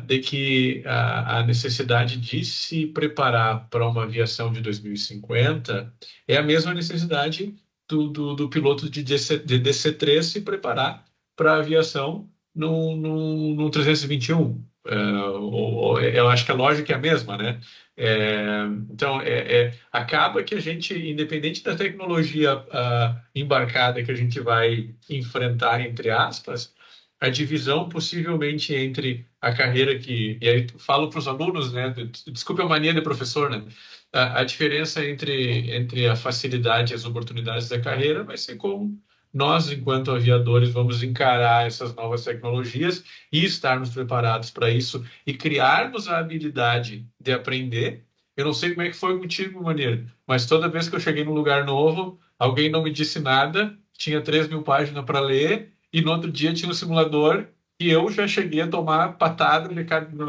de que a necessidade de se preparar para uma aviação de 2050 é a mesma necessidade do piloto de DC-3 se preparar para a aviação no 321. Eu acho que a lógica é a mesma, né? Então, acaba que a gente, independente da tecnologia embarcada que a gente vai enfrentar, entre aspas, a divisão possivelmente entre a carreira e aí falo para os alunos, né? Desculpe a mania de professor, né? A diferença entre a facilidade e as oportunidades da carreira vai ser como nós, enquanto aviadores, vamos encarar essas novas tecnologias e estarmos preparados para isso e criarmos a habilidade de aprender. Eu não sei como é que foi contigo, Maneiro, mas toda vez que eu cheguei num lugar novo, alguém não me disse nada, tinha 3.000 páginas para ler, e no outro dia tinha um simulador e eu já cheguei a tomar patada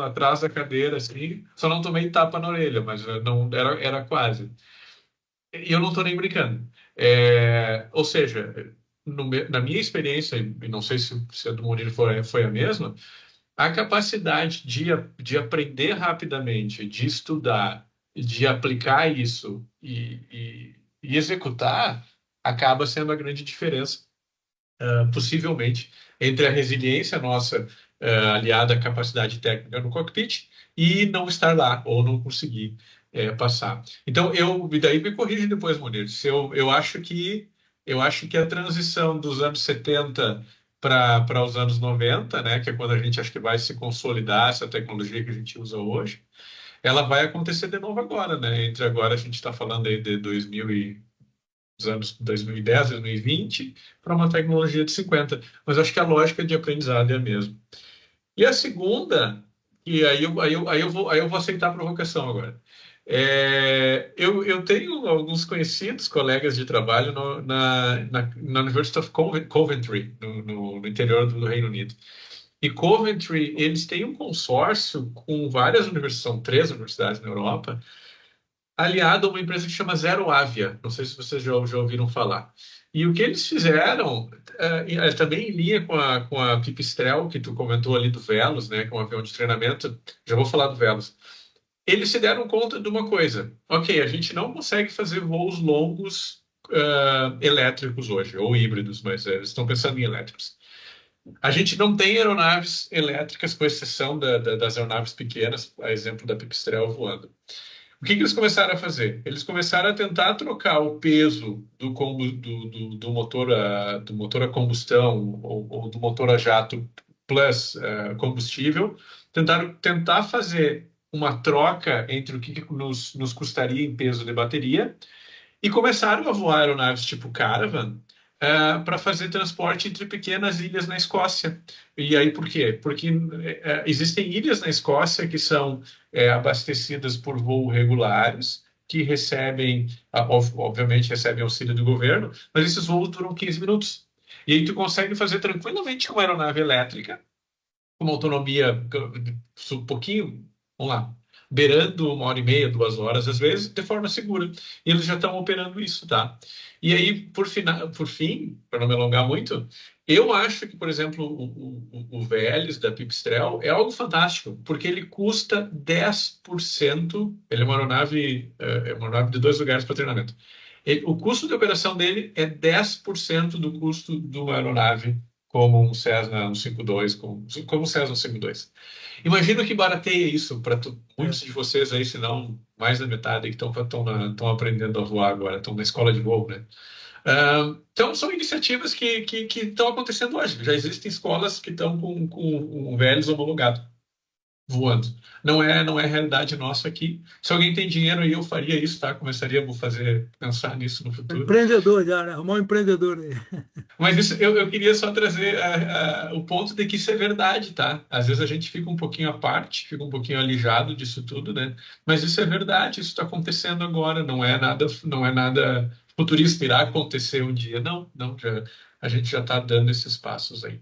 atrás da cadeira, assim, só não tomei tapa na orelha, mas não era quase. E eu não estou nem brincando. Ou seja, na minha experiência, e não sei se a do Murilo foi a mesma, a capacidade de aprender rapidamente, de estudar, de aplicar isso e executar, acaba sendo a grande diferença, possivelmente, entre a resiliência nossa, aliada à capacidade técnica no cockpit, e não estar lá, ou não conseguir passar. Então, e daí me corrige depois, Munir, se eu acho que a transição dos anos 70 para os anos 90, né, que é quando a gente acho que vai se consolidar essa tecnologia que a gente usa hoje, ela vai acontecer de novo agora, né? Entre agora a gente está falando aí de 2000 dos anos 2010, 2020, para uma tecnologia de 50. Mas acho que a lógica de aprendizado é a mesma. E a segunda, e aí eu vou aceitar a provocação agora. Eu tenho alguns conhecidos, colegas de trabalho na University of Coventry, no interior do Reino Unido. E Coventry, eles têm um consórcio com várias universidades, são 3 universidades na Europa, aliado a uma empresa que chama Zero Avia. Não sei se vocês já ouviram falar. E o que eles fizeram, também em linha com a Pipistrel, que tu comentou ali do Velos, né, que é um avião de treinamento, já vou falar do Velos. Eles se deram conta de uma coisa. Ok, a gente não consegue fazer voos longos elétricos hoje, ou híbridos, mas eles estão pensando em elétricos. A gente não tem aeronaves elétricas, com exceção das aeronaves pequenas, a exemplo da Pipistrel voando. O que eles começaram a fazer? Eles começaram a tentar trocar o peso do motor a combustão ou do motor a jato plus combustível, tentaram tentar fazer uma troca entre o que nos custaria em peso de bateria e começaram a voar aeronaves tipo Caravan para fazer transporte entre pequenas ilhas na Escócia. E aí por quê? Porque existem ilhas na Escócia que são abastecidas por voos regulares, que recebem, obviamente, recebem auxílio do governo, mas esses voos duram 15 minutos. E aí tu consegue fazer tranquilamente com uma aeronave elétrica, com uma autonomia um pouquinho, vamos lá, beirando 1 hora e meia, 2 horas, às vezes, de forma segura. E eles já estão operando isso, tá? E aí, por fim, para não me alongar muito, eu acho que, por exemplo, o VLS da Pipistrel é algo fantástico, porque ele custa 10%, ele é uma aeronave de 2 lugares para treinamento. O custo de operação dele é 10% do custo de uma aeronave como um Cessna 152, como um Cessna 152. Imagino que barateia isso para muitos de vocês aí, se não mais da metade, que estão aprendendo a voar agora, estão na escola de voo, né? Então, são iniciativas que estão acontecendo hoje. Já existem escolas que estão com VLs homologado, voando. Não é realidade nossa aqui. Se alguém tem dinheiro aí, eu faria isso, tá? Começaria a pensar nisso no futuro. Empreendedor já, né? Arrumar um empreendedor aí. Mas isso, eu queria só trazer o ponto de que isso é verdade, tá? Às vezes a gente fica um pouquinho à parte, fica um pouquinho alijado disso tudo, né? Mas isso é verdade, isso está acontecendo agora, não é nada futurista, irá acontecer um dia. Não, não, a gente já está dando esses passos aí.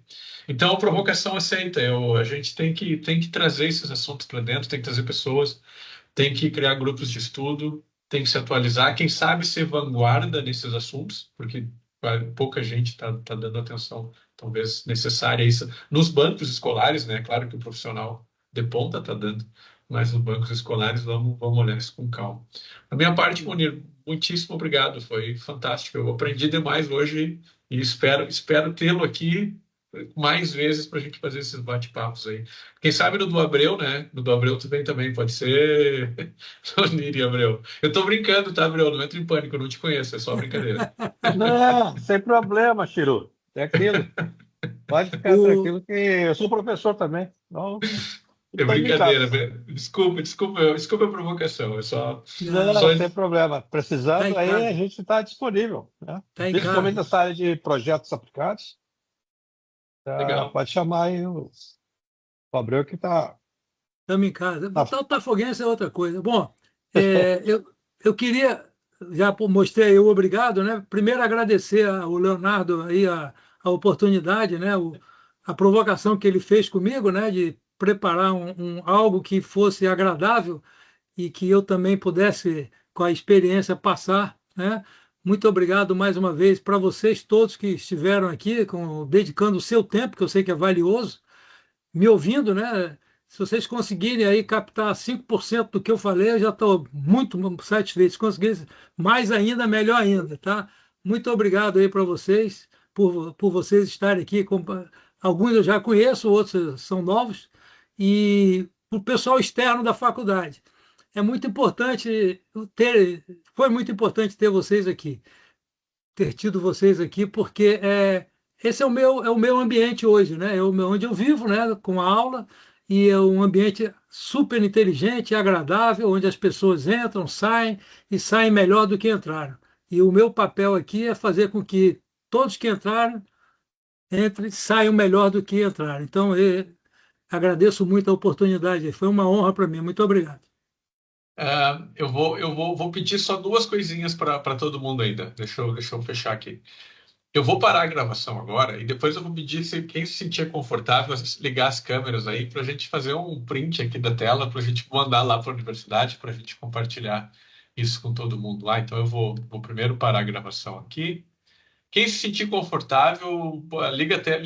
Então, provocação aceita. A gente tem que trazer esses assuntos para dentro, tem que trazer pessoas, tem que criar grupos de estudo, tem que se atualizar, quem sabe ser vanguarda nesses assuntos, porque pouca gente está dando atenção, talvez necessária isso. Nos bancos escolares, né? Claro que o profissional de ponta está dando, mas nos bancos escolares vamos olhar isso com calma. A minha parte, Munir, muitíssimo obrigado, foi fantástico. Eu aprendi demais hoje e espero tê-lo aqui mais vezes para a gente fazer esses bate-papos aí. Quem sabe no do Abreu, né? No do Abreu tu vem também, pode ser Munir e Abreu. Eu tô brincando, tá, Abreu? Não entra em pânico, eu não te conheço, é só brincadeira. Não, sem problema, Chiru. É aquilo. Pode ficar tranquilo que eu sou professor também. Não, É tá brincadeira. indicado. Desculpa a provocação. É só Não, sem problema. Tá Precisando em aí, casa. a gente está disponível, né? Tá em Principalmente casa. nessa área de projetos aplicados. legal. Pode chamar aí o Abreu que está. Estamos em casa. Botar o Tafoguense é outra coisa. Bom, eu queria, já mostrei aí o obrigado, né? Primeiro agradecer ao Leonardo aí a oportunidade, né? A provocação que ele fez comigo, né? De preparar algo que fosse agradável e que eu também pudesse, com a experiência, passar, né? Muito obrigado mais uma vez para vocês todos que estiveram aqui, dedicando o seu tempo, que eu sei que é valioso, me ouvindo, né? Se vocês conseguirem aí captar 5% do que eu falei, eu já estou muito satisfeito. Se conseguirem mais ainda, melhor ainda, tá? Muito obrigado aí para vocês, por vocês estarem aqui. Alguns eu já conheço, outros são novos. E para o pessoal externo da faculdade. É muito importante foi muito importante ter vocês aqui, ter tido vocês aqui, porque esse é o meu ambiente hoje, né? Onde eu vivo, né? Com a aula, e é um ambiente super inteligente e agradável, onde as pessoas entram, saem e saem melhor do que entraram. E o meu papel aqui é fazer com que todos que entraram saiam melhor do que entraram. Então, agradeço muito a oportunidade. Foi uma honra para mim. Muito obrigado. Eu vou pedir só duas coisinhas para todo mundo ainda. Deixa eu fechar aqui. Eu vou parar a gravação agora e depois eu vou pedir se quem se sentir confortável ligar as câmeras aí para a gente fazer um print aqui da tela para a gente mandar lá para a universidade para a gente compartilhar isso com todo mundo lá. Então eu vou primeiro parar a gravação aqui. Quem se sentir confortável, liga até.